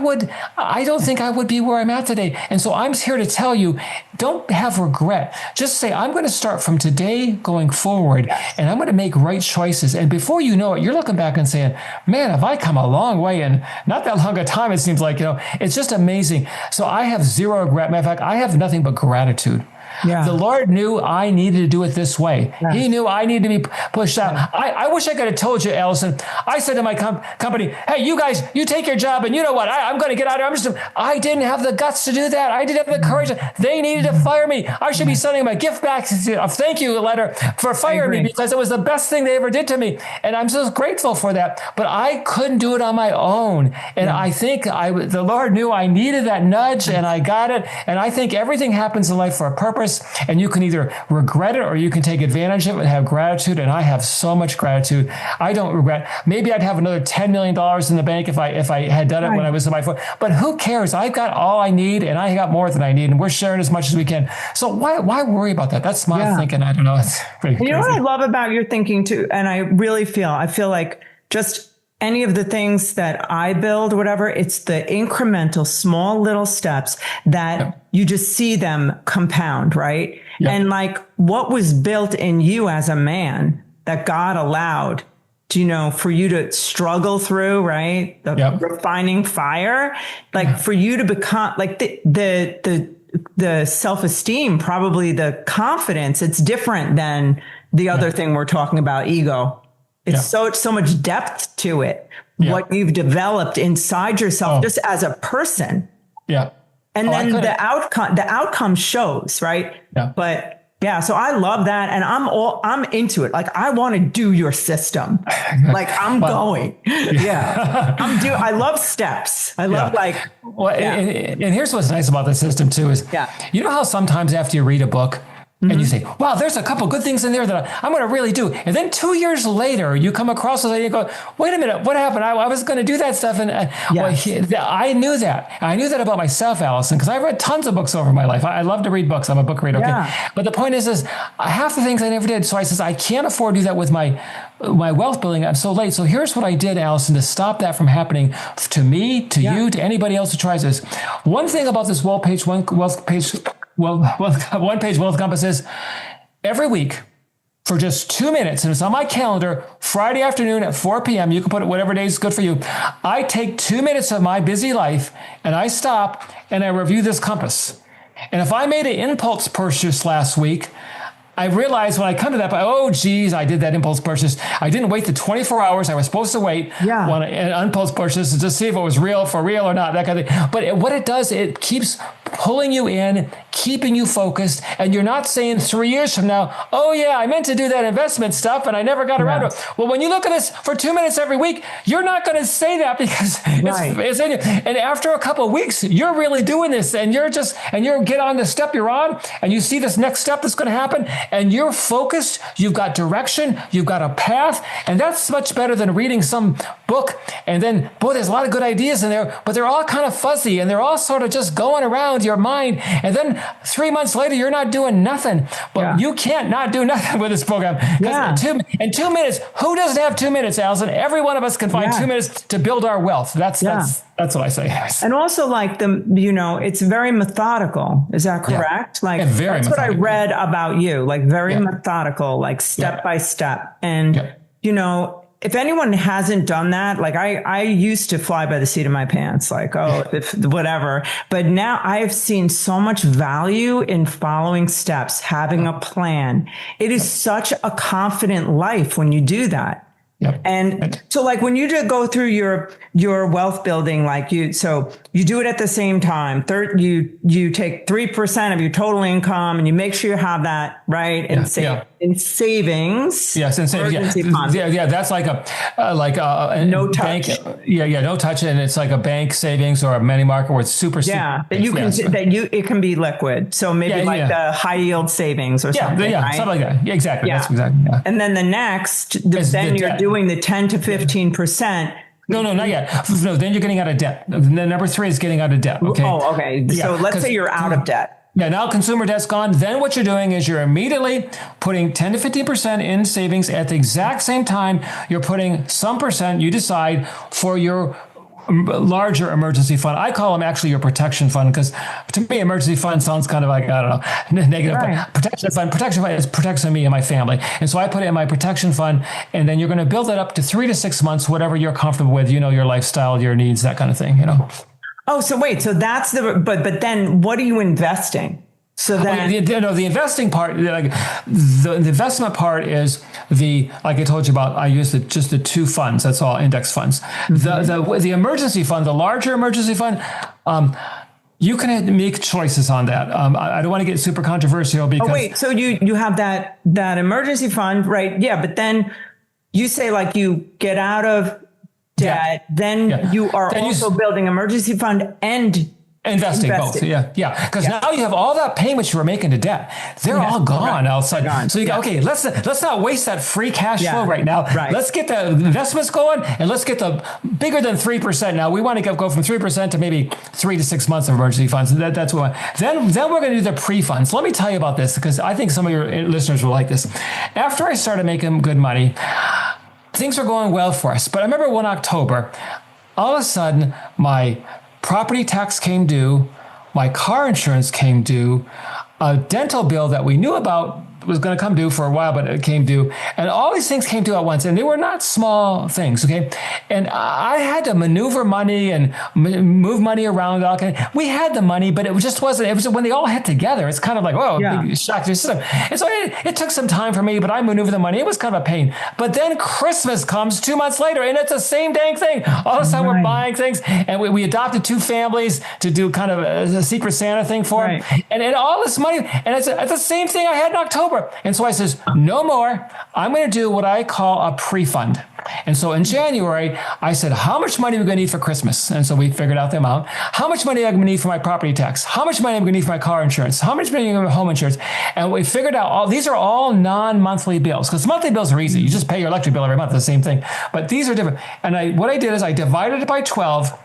don't think I would be where I'm at today. And so I'm here to tell you, don't have regret. Just say, I'm going to start from today going forward, and I'm going to make right choices. And before you know it, you're looking back and saying, man, have I come a long way in not that long a time, it seems like, it's just amazing. So I have zero regret. Matter of fact, I have nothing but gratitude. Yeah. The Lord knew I needed to do it this way. Yes. He knew I needed to be pushed out. I wish I could have told you, Alison. I said to my company, hey, you guys, you take your job, and you know what? I'm going to get out of here. I didn't have the guts to do that. I didn't have the courage. They needed to fire me. I should be sending them a gift back, a thank you letter for firing me, because it was the best thing they ever did to me. And I'm so grateful for that. But I couldn't do it on my own. And I think the Lord knew I needed that nudge, and I got it. And I think everything happens in life for a purpose. And you can either regret it or you can take advantage of it and have gratitude. And I have so much gratitude. I don't regret. Maybe I'd have another $10 million in the bank if I had done it when I was in my foot. But who cares? I've got all I need, and I got more than I need, and we're sharing as much as we can. So why worry about that? That's my thinking. I don't know. It's pretty crazy. You know what I love about your thinking too, and I feel like just any of the things that I build, whatever, it's the incremental, small little steps that you just see them compound, right? Yep. And like what was built in you as a man that God allowed, for you to struggle through, right? The refining fire, like for you to become like the self-esteem, probably the confidence, it's different than the other thing we're talking about, ego. It's so much depth to it. What you've developed inside yourself, just as a person. Yeah. And then the outcome shows, right? Yeah. But yeah, so I love that. And I'm into it. Like, I want to do your system. Like, I'm going. Yeah. I love steps. I love and here's what's nice about the system too is, you know how sometimes after you read a book, and you say, wow, there's a couple good things in there that I'm going to really do. And then 2 years later, you come across it and you go, wait a minute, what happened? I was going to do that stuff. And I knew that. I knew that about myself, Alison, because I've read tons of books over my life. I love to read books. I'm a book reader. Okay. But the point is half the things I never did. So I says, I can't afford to do that with my wealth building. I'm so late. So here's what I did, Alison, to stop that from happening to me, to you, to anybody else who tries this. One thing about this one page wealth compass is every week for just 2 minutes, and it's on my calendar, Friday afternoon at 4 p.m. You can put it whatever day is good for you. I take 2 minutes of my busy life and I stop and I review this compass. And if I made an impulse purchase last week, I realized when I come to that, oh, geez, I did that impulse purchase. I didn't wait the 24 hours I was supposed to wait on an impulse purchase to see if it was for real or not, that kind of thing. But what it does, it keeps pulling you in, keeping you focused, and you're not saying 3 years from now, oh, yeah, I meant to do that investment stuff and I never got around to it. Well, when you look at this for 2 minutes every week, you're not going to say that because it's in you. And after a couple of weeks, you're really doing this and you're get on the step you're on and you see this next step that's going to happen. And you're focused, you've got direction, you've got a path, and that's much better than reading some book. And then, boy, there's a lot of good ideas in there, but they're all kind of fuzzy and they're all sort of just going around your mind. And then 3 months later, you're not doing nothing. But you can't not do nothing with this program. In 2 minutes, who doesn't have 2 minutes, Alison? Every one of us can find 2 minutes to build our wealth. That's what I say. And also, like, it's very methodical. Is that correct? Like, that's what I read about you. Like, very methodical, like step by step. And, if anyone hasn't done that, like I used to fly by the seat of my pants, like, whatever. But now I've seen so much value in following steps, having a plan. It is such a confident life when you do that. Yep. And so, like, when you go through your wealth building, like you do it at the same time. You take 3% of your total income and you make sure you have that right in savings. Yes, in savings. Yeah, that's like a no touch. Bank, no touch, and it's like a bank savings or a money market where it's super. It can be liquid. So maybe the high yield savings or something. Right? Something like that. Yeah, exactly. Yeah. That's exactly. Yeah. And then the next, you're doing the 10 to 15%. No, not yet. No, then you're getting out of debt. The number 3 is getting out of debt. Okay. Oh, okay. So let's say you're out of debt. Yeah, now consumer debt's gone. Then what you're doing is you're immediately putting 10 to 15% in savings at the exact same time. You're putting some percent, you decide, for your larger emergency fund. I call them actually your protection fund because to me, emergency fund sounds kind of like, I don't know, negative. Right. Protection fund is protecting me and my family. And so I put it in my protection fund, and then you're going to build it up to 3 to 6 months, whatever you're comfortable with, your lifestyle, your needs, that kind of thing, Oh, so wait, so that's but then what are you investing? So then, the investing part, like the investment part is like I told you about, I use just the 2 funds. That's all, index funds. Mm-hmm. The emergency fund, the larger emergency fund, you can make choices on that. I don't want to get super controversial because. So you have that emergency fund, right? Yeah. But then you say, like, you get out of debt, then you are also building emergency fund and investing both. Yeah. Because now you have all that payments you were making to debt. They're all gone outside. So you go, okay, let's not waste that free cash flow right now. Right. Let's get the investments going and let's get the bigger than 3%. Now we want to go from 3% to maybe 3 to 6 months of emergency funds. That's what we want. Then we're going to do the pre-funds. Let me tell you about this because I think some of your listeners will like this. After I started making good money, things were going well for us. But I remember one October, all of a sudden my property tax came due, my car insurance came due, a dental bill that we knew about was going to come due for a while, but it came due. And all these things came due at once, and they were not small things, okay? And I had to maneuver money and move money around. We had the money, but it just wasn't, it was when they all hit together, it's kind of like, whoa, big shock to the system. And so it took some time for me, but I maneuvered the money. It was kind of a pain. But then Christmas comes 2 months later, and it's the same dang thing. All of a sudden, we're buying things, and we adopted 2 families to do kind of a Secret Santa thing for them. And all this money, and it's the same thing I had in October. And so I says, no more. I'm going to do what I call a pre-fund. And so in January, I said, how much money are we going to need for Christmas? And so we figured out the amount. How much money am I going to need for my property tax? How much money am I going to need for my car insurance? How much money am I going to need for home insurance? And we figured out these are all non-monthly bills, because monthly bills are easy. You just pay your electric bill every month, the same thing. But these are different. And what I did is I divided it by 12.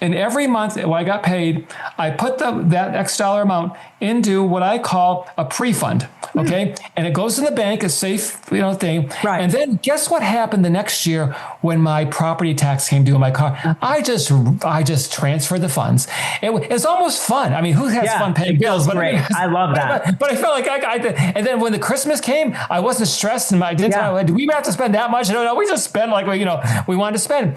And every month when I got paid, I put that X dollar amount into what I call a pre-fund, okay? And it goes in the bank, a safe thing. Right. And then guess what happened the next year when my property tax came due in my car? I just transferred the funds. It's almost fun. I mean, who has fun paying bills? But great. I love that. But I felt like I did. And then when the Christmas came, I wasn't stressed, and I didn't. Do we have to spend that much? No, we just spend like we wanted to spend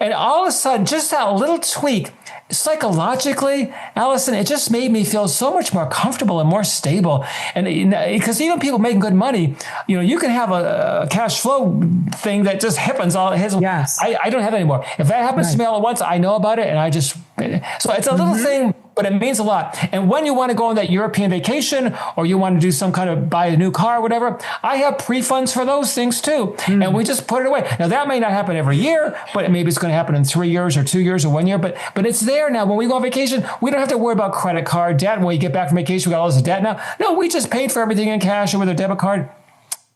and all of a sudden, just that little tweak, psychologically, Alison, it just made me feel so much more comfortable and more stable. And because even people making good money, you can have a cash flow thing that just happens. Yes. I don't have it anymore. If that happens to me all at once, I know about it, and so it's a little thing, but it means a lot. And when you want to go on that European vacation, or you want to do some kind of buy a new car or whatever, I have pre-funds for those things too. And we just put it away. Now that may not happen every year, but maybe it's going to happen in 3 years or 2 years or 1 year, but it's there now. When we go on vacation, we don't have to worry about credit card debt. When we get back from vacation, we got all this debt now. No, we just paid for everything in cash or with a debit card.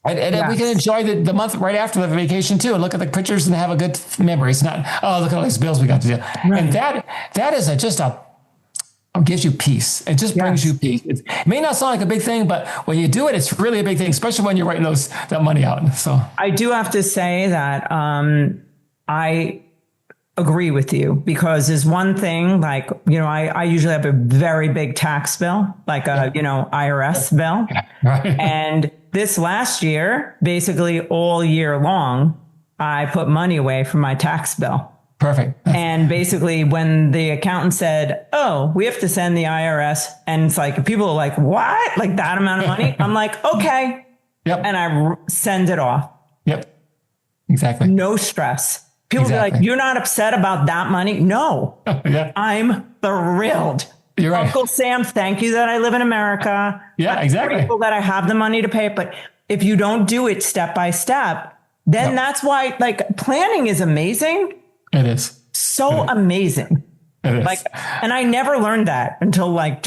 And we can enjoy the month right after the vacation too, and look at the pictures and have a good memory. It's not, look at all these bills we got to do. Right. And that is gives you peace. It just brings you peace. It may not sound like a big thing, but when you do it, it's really a big thing, especially when you're writing that money out. So I do have to say that I agree with you, because there's one thing, like, I usually have a very big tax bill, like a, IRS bill. Right. And this last year, basically all year long, I put money away from my tax bill. Perfect. And basically when the accountant said, oh, we have to send the IRS, and it's like, people are like, what? Like that amount of money? I'm like, okay. Yep. And I send it off. Yep. Exactly. No stress. People be like, you're not upset about that money? No. I'm thrilled. You're right. Uncle Sam, thank you that I live in America. Yeah, exactly. Grateful that I have the money to pay it. But if you don't do it step by step, then that's why, like, planning is amazing. It is. So amazing. It is. Like, and I never learned that until I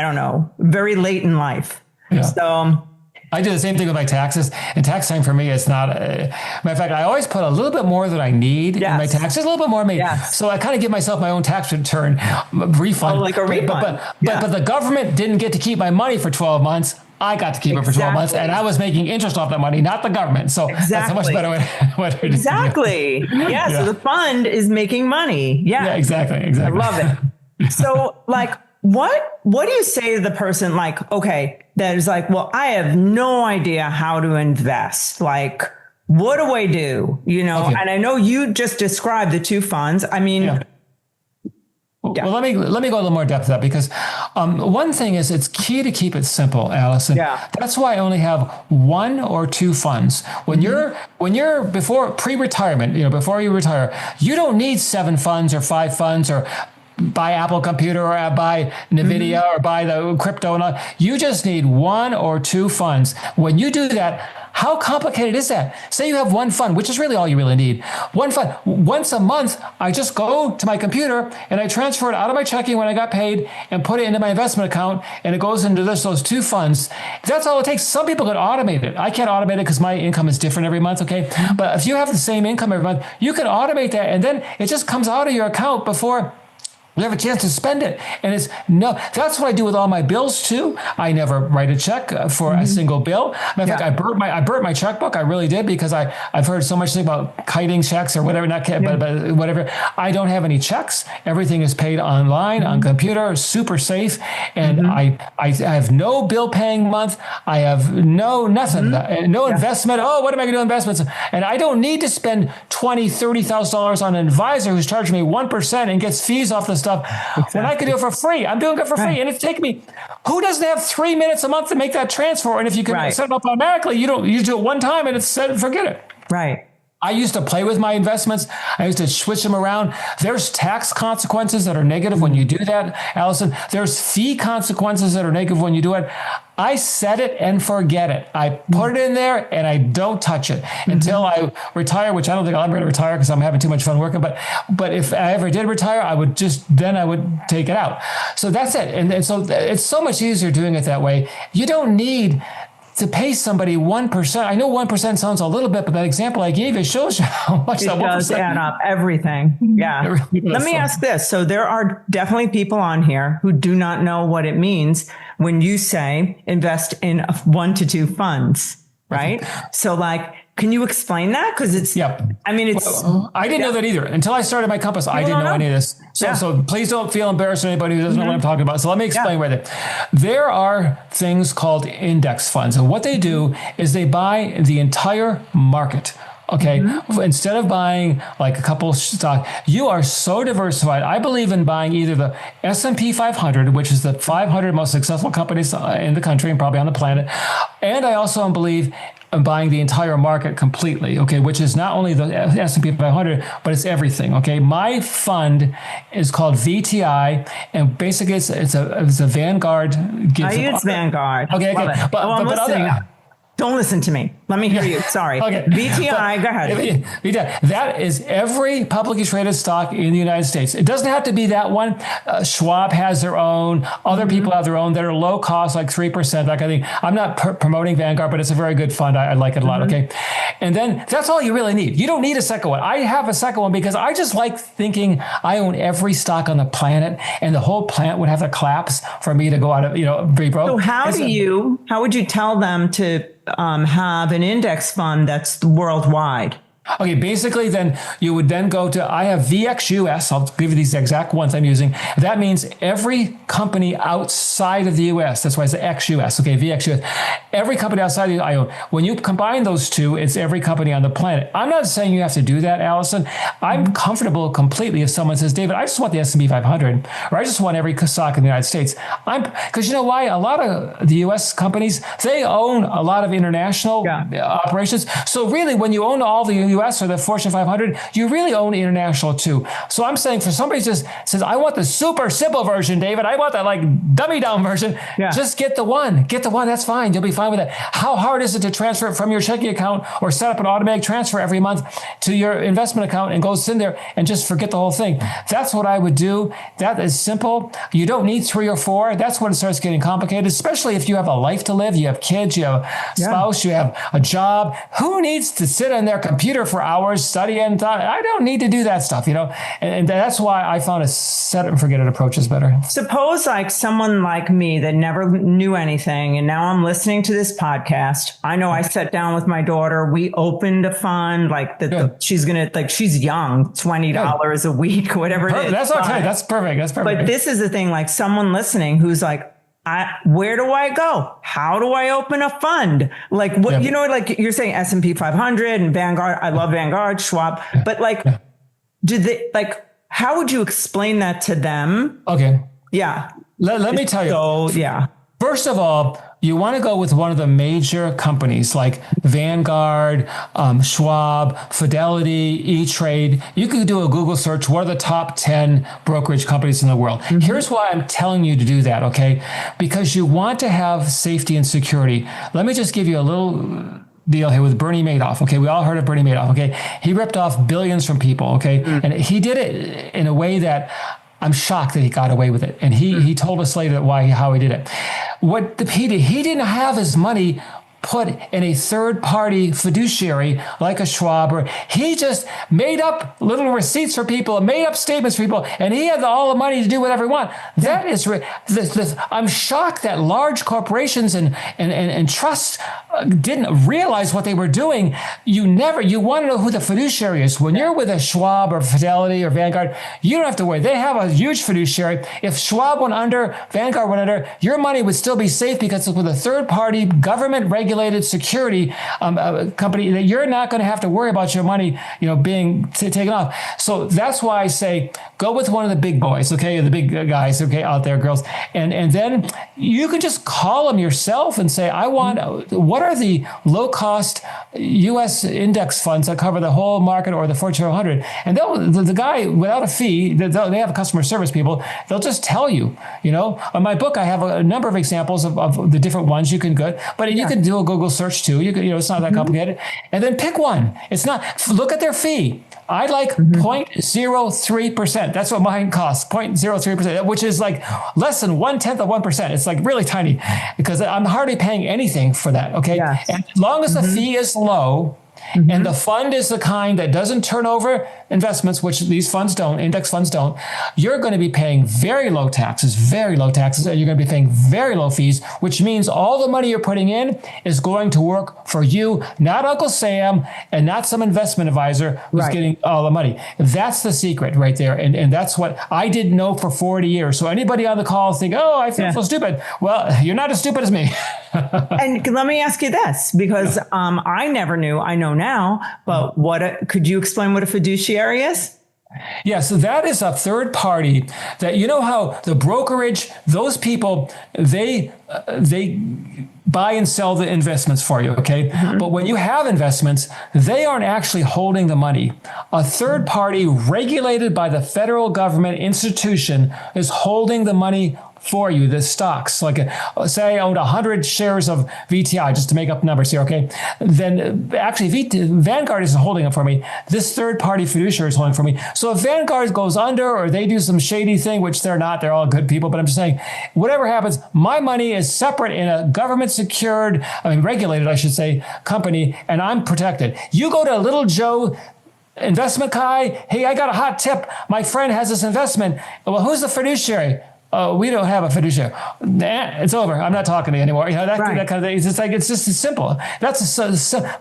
don't know, very late in life. Yeah. So I do the same thing with my taxes, and tax time for me is not. Matter of fact, I always put a little bit more than I need in my taxes, a little bit more maybe. Yes. So I kind of give myself my own tax return refund. Oh, like a refund. But the government didn't get to keep my money for 12 months. I got to keep it for 12 months, and I was making interest off that money, not the government. So that's a much better way to Exactly. Yeah. So the fund is making money. Yeah. Exactly. I love it. So what do you say to the person that is like, well, I have no idea how to invest. Like, what do I do? And I know you just described the 2 funds. I mean, Well, let me go a little more depth to that, because one thing is, it's key to keep it simple, Alison. Yeah. That's why I only have 1 or 2 funds. When you're before pre-retirement, before you retire, you don't need 7 funds or 5 funds or buy Apple computer or buy NVIDIA or buy the crypto and all. You just need 1 or 2 funds. When you do that, how complicated is that? Say you have 1 fund, which is really all you really need. 1 fund. Once a month, I just go to my computer and I transfer it out of my checking when I got paid and put it into my investment account, and it goes into those 2 funds. That's all it takes. Some people can automate it. I can't automate it because my income is different every month, okay? But if you have the same income every month, you can automate that, and then it just comes out of your account before You have a chance to spend it. And that's what I do with all my bills too. I never write a check for a single bill. Matter of fact, I burnt my checkbook. I really did, because I've heard so much about kiting checks or whatever, but whatever. I don't have any checks. Everything is paid online, on computer, super safe. And I have no bill paying month. I have nothing, no investment. Oh, what am I going to do investments? And I don't need to spend $20,000, $30,000 on an advisor who's charging me 1% and gets fees off the stuff when I could do it for free. I'm doing it for free. And it's taking me, who doesn't have 3 minutes a month to make that transfer? And if you can set it up automatically, you do it one time and it's set, forget it. Right. I used to play with my investments. I used to switch them around. There's tax consequences that are negative when you do that, Alison. There's fee consequences that are negative when you do it. I set it and forget it. I put it in there and I don't touch it until I retire, which I don't think I'll ever going to retire because I'm having too much fun working. But if I ever did retire, I would take it out. So that's it. And so it's so much easier doing it that way. You don't need to pay somebody 1%. I know 1% sounds a little bit, but that example I gave, it shows you how much that 1% does add up. Everything. Yeah. Let me ask this. So there are definitely people on here who do not know what it means when you say invest in 1 to 2 funds, right? So can you explain that? Because it's, I mean, it's. I didn't know that either until I started my Compass. I didn't know any of this. So please don't feel embarrassed to anybody who doesn't know what I'm talking about. So let me explain where there are things called index funds. And what they do is they buy the entire market. Okay. Instead of buying like a couple stock, you are so diversified. I believe in buying either the S&P 500, which is the 500 most successful companies in the country and probably on the planet. And I also believe in buying the entire market completely. Okay. Which is not only the S&P 500, but it's everything. Okay. My fund is called VTI, and basically it's a Vanguard. I use Vanguard. Okay. But don't listen to me. Let me hear you. Sorry. Okay. VTI, go ahead. That is every publicly traded stock in the United States. It doesn't have to be that one. Schwab has their own. Other people have their own that are low cost, like 3%, that kind of thing. I'm not promoting Vanguard, but it's a very good fund. I like it a lot. Okay. And then that's all you really need. You don't need a second one. I have a second one because I just like thinking I own every stock on the planet and the whole planet would have to collapse for me to go out of, be broke. So how would you tell them to have an index fund that's worldwide? Okay, basically then you would then go to, I have VXUS, I'll give you these exact ones I'm using. That means every company outside of the US, that's why it's XUS, okay, VXUS. Every company outside of the I own. When you combine those two, it's every company on the planet. I'm not saying you have to do that, Alison. I'm comfortable completely if someone says, David, I just want the S&P 500, or I just want every stock in the United States. Because you know why? A lot of the US companies, they own a lot of international operations. So really, when you own all the US or the Fortune 500, you really own international too. So I'm saying for somebody who just says, I want the super simple version, David. I want that like dummy down version. Just get the one. Get the one. That's fine. You'll be fine with it. How hard is it to transfer it from your checking account or set up an automatic transfer every month to your investment account and goes in there and just forget the whole thing? That's what I would do. That is simple. You don't need 3 or 4. That's when it starts getting complicated, especially if you have a life to live, you have kids, you have a spouse, you have a job. Who needs to sit on their computer for hours studying? I don't need to do that stuff, and that's why I found a set it and forget it approach is better. Suppose like someone like me that never knew anything, and now I'm listening to this podcast. I know I sat down with my daughter. We opened a fund she's young, $20 a week, whatever it is. That's okay. That's perfect. But this is the thing, like someone listening who's like, where do I go? How do I open a fund? Like what, like you're saying S&P 500 and Vanguard. I love Vanguard, Schwab, but how would you explain that to them? Okay. Yeah. Let me tell you. So, First of all, you want to go with one of the major companies like Vanguard, Schwab, Fidelity, E-Trade. You could do a Google search. What are the top 10 brokerage companies in the world? Here's why I'm telling you to do that, okay? Because you want to have safety and security. Let me just give you a little deal here with Bernie Madoff. Okay. We all heard of Bernie Madoff. Okay. He ripped off billions from people. Okay. And he did it in a way that I'm shocked that he got away with it. And he told us later how he did it. What he did, he didn't have his money put in a third-party fiduciary like a Schwab, or he just made up little receipts for people, made up statements for people, and he had all the money to do whatever he wants. That is, I'm shocked that large corporations and trusts didn't realize what they were doing. You want to know who the fiduciary is. When you're with a Schwab or Fidelity or Vanguard, you don't have to worry. They have a huge fiduciary. If Schwab went under, Vanguard went under, your money would still be safe because it's with a third-party, government-regulated security company that you're not going to have to worry about your money, being taken off. So that's why I say go with one of the big boys, okay, the big guys, okay, out there, girls, and then you can just call them yourself and say, what are the low-cost U.S. index funds that cover the whole market or the Fortune 100? And the guy, without a fee, they have customer service people, they'll just tell you, On my book, I have a number of examples of the different ones you can go, but you can do a Google search too. You can, it's not that complicated. And then pick one. It's not, look at their fee. I like 0.03%. That's what mine costs, 0.03%, which is like less than 1/10 of 1%. It's like really tiny because I'm hardly paying anything for that. Okay. Yes. And as long as the fee is low, and the fund is the kind that doesn't turn over investments, which these funds don't, index funds don't, you're going to be paying very low taxes, and you're going to be paying very low fees, which means all the money you're putting in is going to work for you, not Uncle Sam and not some investment advisor who's getting all the money. That's the secret right there. And that's what I didn't know for 40 years. So anybody on the call think, oh, I feel so stupid. Well, you're not as stupid as me. And let me ask you this, because I never knew, I know now, but could you explain what a fiduciary is? Yeah, so that is a third party that, how the brokerage, those people, they buy and sell the investments for you, okay? But when you have investments, they aren't actually holding the money. A third party regulated by the federal government institution is holding the money for you, the stocks. Like say I owned 100 shares of VTI, just to make up numbers here, okay? Then actually Vanguard isn't holding it for me. This third-party fiduciary is holding it for me. So if Vanguard goes under or they do some shady thing, which they're not, they're all good people, but I'm just saying, whatever happens, my money is separate in a government-secured, regulated, I should say, company, and I'm protected. You go to Little Joe investment guy, hey, I got a hot tip. My friend has this investment. Well, who's the fiduciary? We don't have a fiduciary. Nah, it's over. I'm not talking to you anymore. That kind of thing. It's just as simple. That's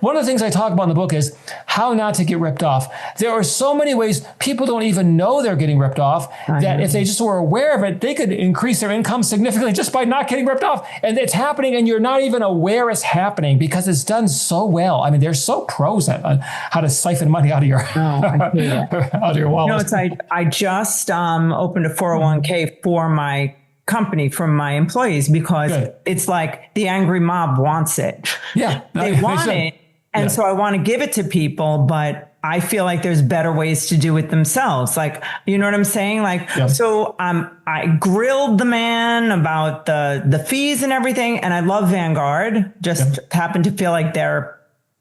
one of the things I talk about in the book is how not to get ripped off. There are so many ways people don't even know they're getting ripped off that if they just were aware of it, they could increase their income significantly just by not getting ripped off. And it's happening and you're not even aware it's happening because it's done so well. They're so pros at how to siphon money out of your, out of your wallet. I just opened a 401k for my company from my employees because it's like the angry mob wants it. Yeah. They want it. And so I want to give it to people, but I feel like there's better ways to do it themselves. Like, you know what I'm saying? Like, so I grilled the man about the fees and everything. And I love Vanguard. Just happen to feel like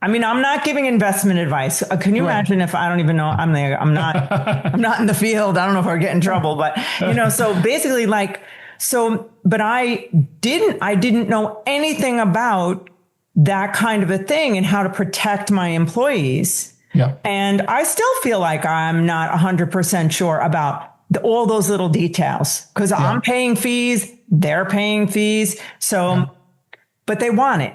I'm not giving investment advice. Can you imagine if I don't even know I'm there? I'm not in the field. I don't know if I'll get in trouble, but so basically but I didn't know anything about that kind of a thing and how to protect my employees. Yeah. And I still feel like I'm not 100% sure about all those little details because I'm paying fees, they're paying fees. So, but they want it.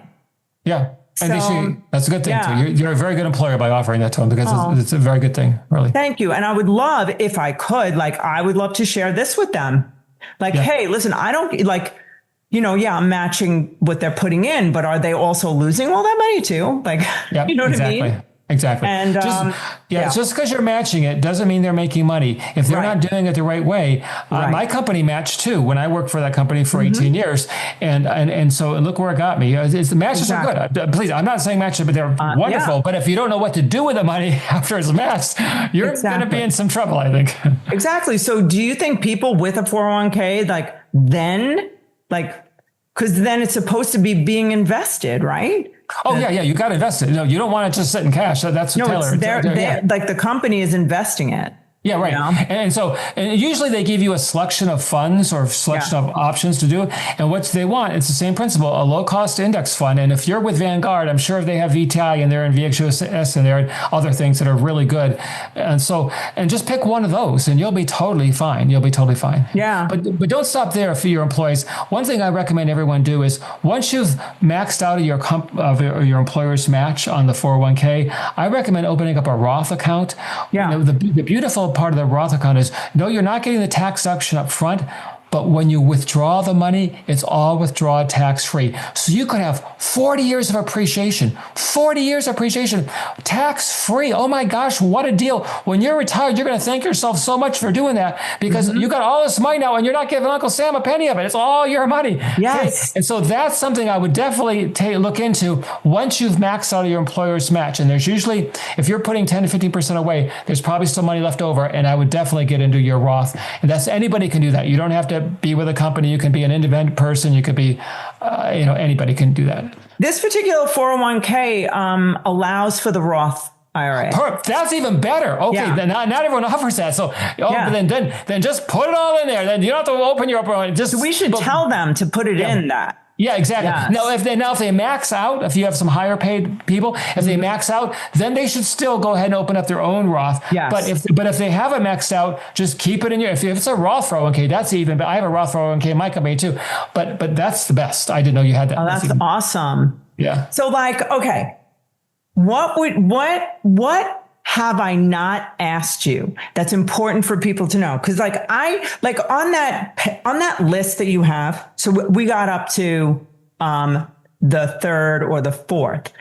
Yeah. And that's a good thing too. You're a very good employer by offering that to them because it's a very good thing, really. Thank you. And I would love, if I could, I would love to share this with them. Hey, listen, I don't I'm matching what they're putting in, but are they also losing all that money too? You know what I mean? Exactly. And just because you're matching it doesn't mean they're making money. If they're not doing it the right way, my company matched too when I worked for that company for 18 years. And so look where it got me. The matches are good. Please, I'm not saying matches, but they're wonderful. Yeah. But if you don't know what to do with the money after it's matched, you're going to be in some trouble, I think. Exactly. So do you think people with a 401k, because then it's supposed to be being invested, right? Oh, yeah. You got to invest it. No, you don't want to just sit in cash. That's what Taylor. Like the company is investing it. Yeah, right. And usually they give you a selection of funds or selection of options to do. And what they want, it's the same principle, a low cost index fund. And if you're with Vanguard, I'm sure they have VTI and they're in VXUS and there and other things that are really good. And so, and just pick one of those and you'll be totally fine. You'll be totally fine. Yeah. But don't stop there for your employees. One thing I recommend everyone do is once you've maxed out your employer's match on the 401k, I recommend opening up a Roth account. Yeah. The beautiful part of the Roth account is, no, you're not getting the tax deduction up front, but when you withdraw the money, it's all withdraw tax free. So you could have 40 years of appreciation, tax free. Oh my gosh, what a deal. When you're retired, you're going to thank yourself so much for doing that because you got all this money now and you're not giving Uncle Sam a penny of it. It's all your money. Yes. Okay? And so that's something I would definitely look into once you've maxed out your employer's match. And there's usually, if you're putting 10 to 15% away, there's probably still money left over. And I would definitely get into your Roth. And anybody can do that. You don't have to be with a company. You can be an independent person. You could be, anybody can do that. This particular 401k allows for the Roth IRA. That's even better. Okay, then not everyone offers that. So, then just put it all in there. Then you don't have to open your own. So we should tell them to put it in that. Yeah, exactly. Yes. Now, if they max out, if you have some higher paid people, if they max out, then they should still go ahead and open up their own Roth. Yes. But if they haven't maxed out, just keep it in if it's a Roth 401k, that's even. But I have a Roth 401k in my company too. But that's the best. I didn't know you had that. Oh, that's awesome. Yeah. So okay, what have I not asked you that's important for people to know? Because on that list that you have, so we got up to the third or the fourth.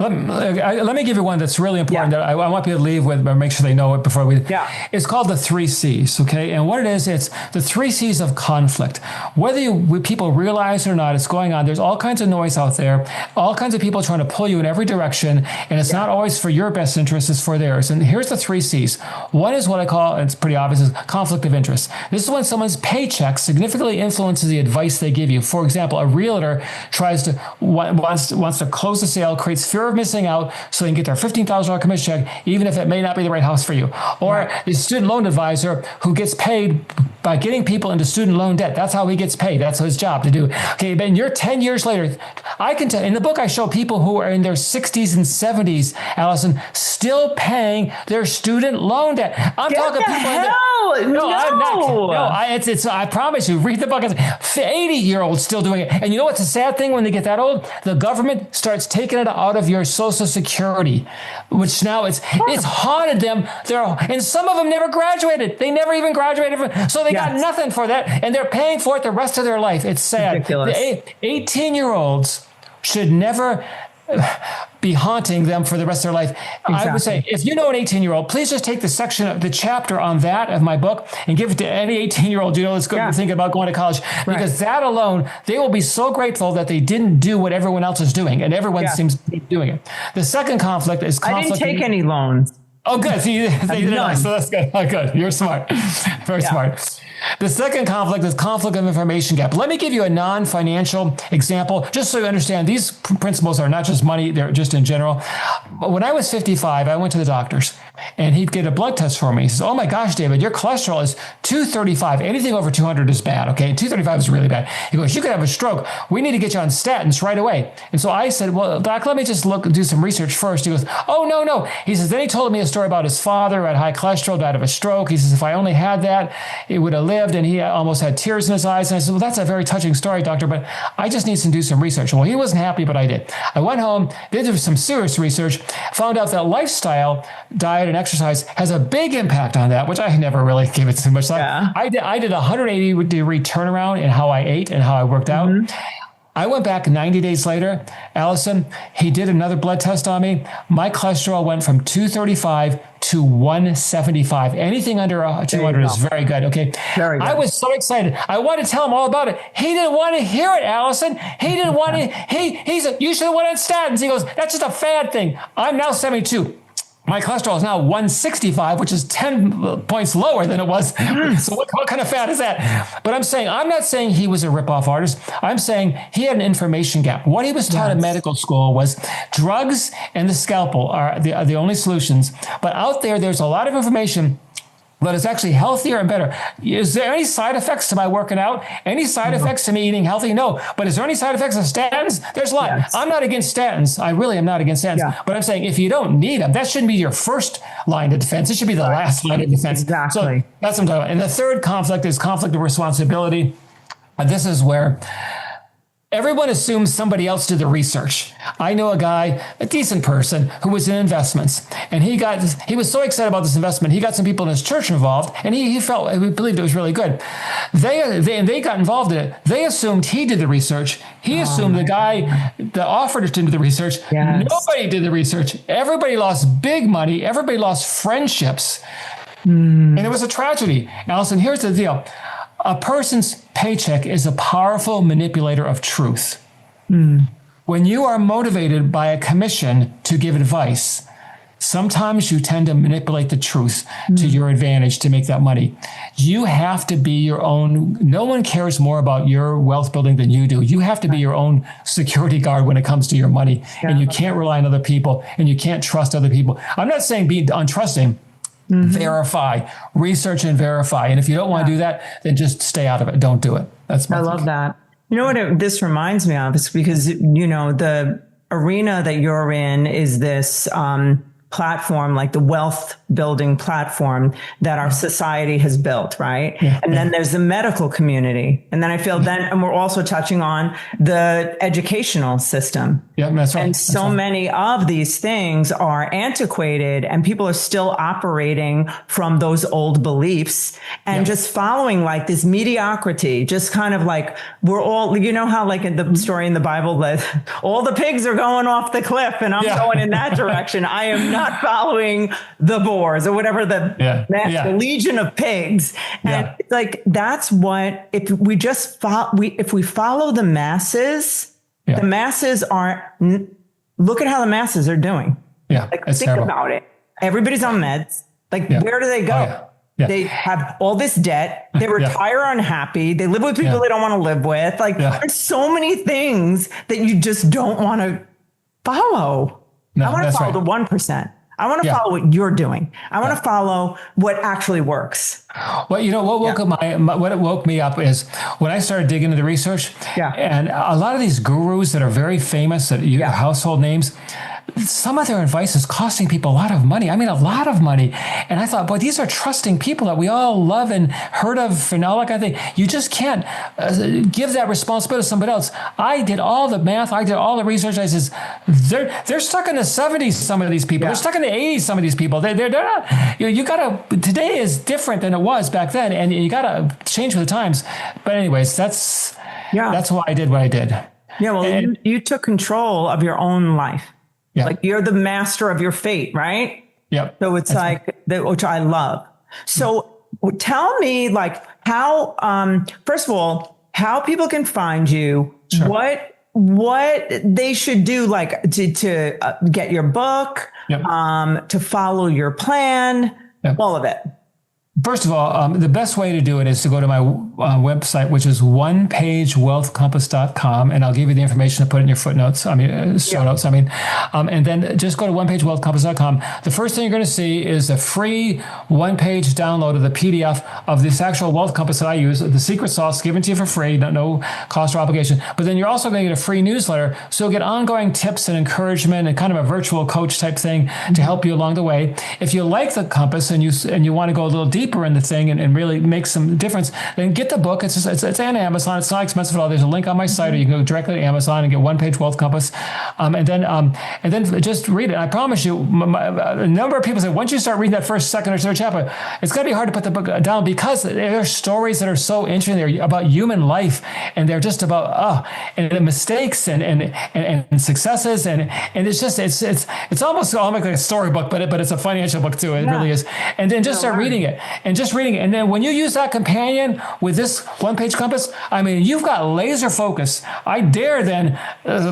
Let me give you one that's really important that I want people to leave with, but make sure they know it before we. Yeah. It's called the 3 C's. Okay, and what it is, it's the 3 C's of conflict. Whether people realize it or not, it's going on. There's all kinds of noise out there, all kinds of people trying to pull you in every direction, and it's not always for your best interest; it's for theirs. And here's the 3 C's. One is what I call, and it's pretty obvious, is conflict of interest. This is when someone's paycheck significantly influences the advice they give you. For example, a realtor wants to close the sale, creates fear of missing out so they can get their $15,000 commission check, even if it may not be the right house for you. Or the student loan advisor who gets paid by getting people into student loan debt. That's how he gets paid. That's his job to do. Okay, but you're 10 years later, I can tell, in the book I show people who are in their 60s and 70s, Alison, still paying their student loan debt. I'm talking people I promise you, read the book. 80-year-olds still doing it. And you know what's the sad thing when they get that old? The government starts taking it out of your Social Security, which now it's haunted them. And some of them never graduated. They never even graduated. So they got nothing for that. And they're paying for it the rest of their life. It's sad. Ridiculous. The 18-year-olds should never be haunting them for the rest of their life. Exactly. I would say, if you know an 18-year-old, please just take the chapter on that of my book and give it to any 18-year-old that's going to think about going to college. Because that alone, they will be so grateful that they didn't do what everyone else is doing, and everyone seems to be doing it. The second conflict is conflict. I didn't take any loans. Oh, good. So they did not. So that's good. Oh, good. You're smart. Very smart. The second conflict is conflict of information gap. Let me give you a non-financial example, just so you understand these principles are not just money, they're just in general. When I was 55, I went to the doctor's and he'd get a blood test for me. He says, oh my gosh, David, your cholesterol is 235. Anything over 200 is bad, okay? 235 is really bad. He goes, you could have a stroke. We need to get you on statins right away. And so I said, well, doc, let me just do some research first. He goes, oh, no. He says, then he told me a story about his father who had high cholesterol, died of a stroke. He says, if I only had that, it would have lived. And he almost had tears in his eyes. And I said, well, that's a very touching story, doctor, but I just need to do some research. Well, he wasn't happy, but I did. I went home, did some serious research, found out that lifestyle, diet, and exercise has a big impact on that, which I never really gave it too much thought. Yeah. I did a 180-degree turnaround in how I ate and how I worked out. I went back 90 days later, Alison, he did another blood test on me. My cholesterol went from 235 to 175. Anything under 200 is very good. Okay. Very good. I was so excited. I wanted to tell him all about it. He didn't want to hear it, Alison. He didn't want to, he said, you should have went on statins. He goes, that's just a fad thing. I'm now 72. My cholesterol is now 165, which is 10 points lower than it was. So what kind of fat is that? But I'm not saying he was a ripoff artist. I'm saying he had an information gap. What he was taught in medical school was drugs and the scalpel are the only solutions. But out there's a lot of information but it's actually healthier and better. Is there any side effects to my working out? Any side effects to me eating healthy? No. But is there any side effects of statins? There's a lot. Yes. I'm not against statins. I really am not against statins. Yeah. But I'm saying if you don't need them, that shouldn't be your first line of defense. It should be the last line of defense. Exactly. So that's what I'm talking about. And the third conflict is conflict of responsibility. This is where everyone assumes somebody else did the research. I know a guy, a decent person, who was in investments, and he was so excited about this investment. He got some people in his church involved, and he believed it was really good. They got involved in it. They assumed he did the research. He assumed the guy that offered it to do the research. Yes. Nobody did the research. Everybody lost big money. Everybody lost friendships, and it was a tragedy. Alison, here's the deal. A person's paycheck is a powerful manipulator of truth. When you are motivated by a commission to give advice, sometimes you tend to manipulate the truth to your advantage to make that money. You have to be your own. No one cares more about your wealth building than you do. You have to be your own security guard when it comes to your money. Yeah. And you can't rely on other people, and you can't trust other people. I'm not saying be untrusting. Verify, research and verify. And if you don't want to do that, then just stay out of it. Don't do it. That's my love that. You know what this reminds me of is because, the arena that you're in is this platform, like the wealth building platform that our society has built, right? Yeah. And then there's the medical community. And then I feel and we're also touching on the educational system. Yeah, that's right. And so many of these things are antiquated and people are still operating from those old beliefs and just following like this mediocrity, just kind of like we're all, how like in the story in the Bible that all the pigs are going off the cliff and I'm going in that direction. I am not following the boars or whatever the legion of pigs. And it's like, that's what, if we just if we follow the masses, the masses look at how the masses are doing. Yeah. Like, think terrible. About it. Everybody's on meds. Like, where do they go? Oh, yeah. Yeah. They have all this debt. They retire unhappy. They live with people they don't want to live with. Like, there's so many things that you just don't want to follow. No, I want to follow the 1%. I want to follow what you're doing. I want to follow what actually works. Well, what woke me up is when I started digging into the research. Yeah. And a lot of these gurus that are very famous, household names, some of their advice is costing people a lot of money. I mean, a lot of money. And I thought, boy, these are trusting people that we all love and heard of and all that kind of thing. You just can't give that responsibility to somebody else. I did all the math. I did all the research. I says, they're stuck in the 70s, some of these people. They're stuck in the 80s, some of these people. They're not, you got to, today is different than it was back then. And you got to change with the times. But anyways, that's why I did what I did. Yeah, well, you took control of your own life. Yeah. Like you're the master of your fate, right? Yep. So it's which I love. So tell me like how, first of all, how people can find you, what they should do, like to get your book, to follow your plan, all of it. First of all, the best way to do it is to go to my website, which is onepagewealthcompass.com. And I'll give you the information to put in your footnotes. Show notes. And then just go to onepagewealthcompass.com. The first thing you're going to see is a free one-page download of the PDF of this actual wealth compass that I use, the secret sauce given to you for free, no cost or obligation. But then you're also going to get a free newsletter. So you'll get ongoing tips and encouragement and kind of a virtual coach type thing to help you along the way. If you like the compass and you want to go a little deeper in the thing and really make some difference, then get the book. It's on Amazon. It's not expensive at all. There's a link on my site, or you can go directly to Amazon and get One Page Wealth Compass, and then just read it. I promise you, a number of people say once you start reading that first, second, or third chapter, it's going to be hard to put the book down because there are stories that are so interesting. They're about human life, and they're just about and the mistakes and successes, and it's just it's almost like a storybook, but it's a financial book too. It really is. And then just start reading it. And just reading it. And then when you use that companion with this one-page compass, I mean, you've got laser focus. I dare then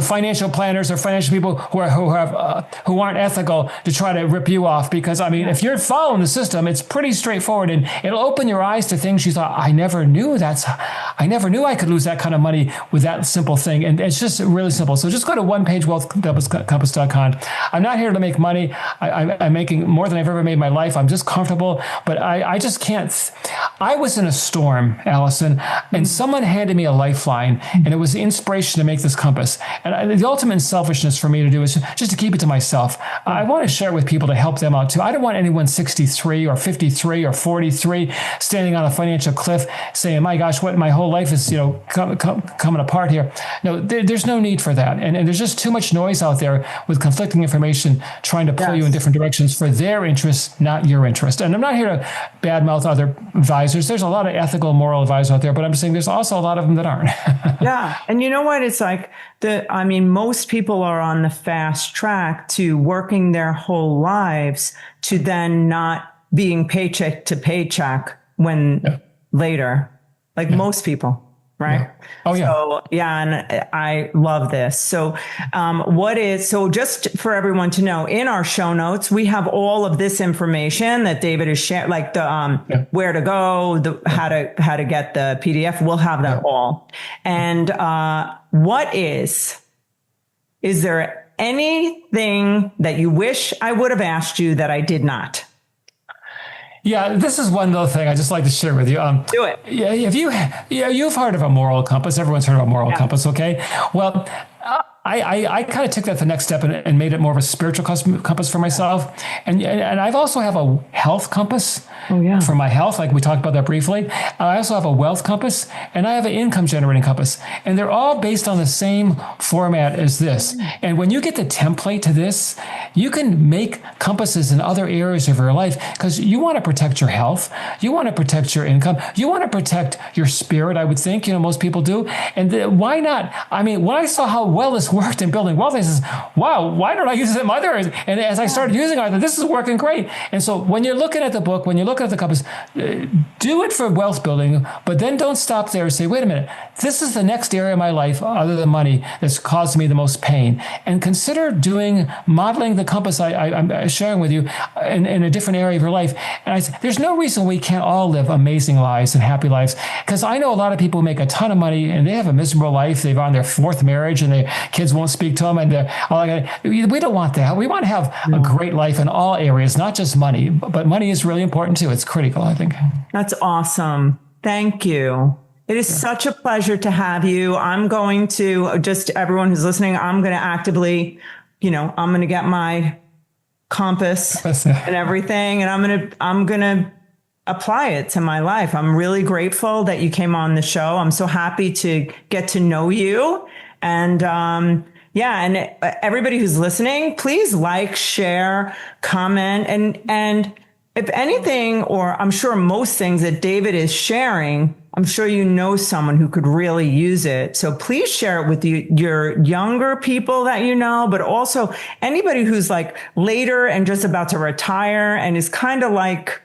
financial planners or financial people who aren't ethical to try to rip you off, because I mean, if you're following the system, it's pretty straightforward, and it'll open your eyes to things you thought, I never knew I could lose that kind of money with that simple thing. And it's just really simple. So just go to onepagewealthcompass.com. I'm not here to make money. I'm making more than I've ever made in my life. I'm just comfortable, but I just can't. I was in a storm, Alison, and someone handed me a lifeline, and it was the inspiration to make this compass. And the ultimate selfishness for me to do is just to keep it to myself. I want to share it with people to help them out too. I don't want anyone 63 or 53 or 43 standing on a financial cliff saying, my gosh, what my whole life is, coming apart here. No, there's no need for that. And there's just too much noise out there with conflicting information trying to pull you in different directions for their interest, not your interest. And I'm not here to badmouth other advisors. There's a lot of ethical, moral advisors out there, but I'm saying there's also a lot of them that aren't. Yeah. And you know what? It's like most people are on the fast track to working their whole lives to then not being paycheck to paycheck when later, most people. Right. Yeah. Oh, yeah. So, and I love this. So, just for everyone to know, in our show notes, we have all of this information that David has shared, like the, where to go, how to get the PDF. We'll have that all. And, is there anything that you wish I would have asked you that I did not? Yeah, this is one little thing I just like to share with you. Do it. Yeah, you've heard of a moral compass. Everyone's heard of a moral compass, okay? Well, I kind of took that the next step and made it more of a spiritual compass for myself. And I've also have a health compass for my health, like we talked about that briefly. I also have a wealth compass, and I have an income generating compass. And they're all based on the same format as this. And when you get the template to this, you can make compasses in other areas of your life, because you want to protect your health. You want to protect your income. You want to protect your spirit, I would think. Most people do. And why not? I mean, when I saw how well this worked in building wealth, I says, wow, why don't I use it in my other areas? And as I started using it, I thought, this is working great. And so when you're looking at the book, when you're looking at the compass, do it for wealth building, but then don't stop there and say, wait a minute, this is the next area of my life other than money that's caused me the most pain. And consider modeling the compass I'm sharing with you in a different area of your life. And I said, there's no reason we can't all live amazing lives and happy lives. Because I know a lot of people who make a ton of money and they have a miserable life. They're on their fourth marriage and their kids won't speak to them. And we don't want that. We want to have a great life in all areas, not just money. But money is really important too. It's critical, I think. That's awesome. Thank you. It is such a pleasure to have you. I'm going to, just everyone who's listening, I'm going to actively, I'm going to get my compass and everything, and I'm going to apply it to my life. I'm really grateful that you came on the show. I'm so happy to get to know you. And, and everybody who's listening, please like, share, comment, and if anything, or I'm sure most things that David is sharing, I'm sure someone who could really use it. So please share it with your younger people that but also anybody who's like later and just about to retire and is kind of like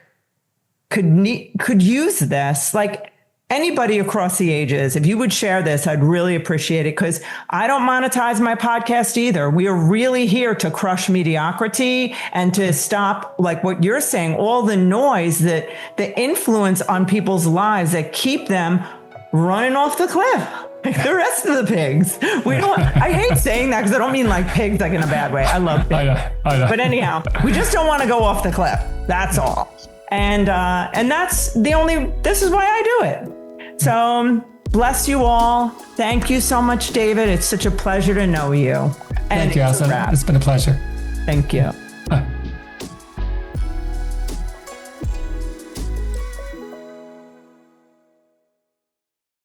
could use this. Like anybody across the ages, if you would share this, I'd really appreciate it, because I don't monetize my podcast either. We are really here to crush mediocrity and to stop, like what you're saying, all the noise, that the influence on people's lives that keep them running off the cliff. Like the rest of the pigs. I hate saying that because I don't mean like pigs like in a bad way. I love pigs. I know. But anyhow, we just don't want to go off the cliff. That's all. And this is why I do it. So bless you all. Thank you so much, David. It's such a pleasure to know you. Thank you, Alison. It's been a pleasure. Thank you.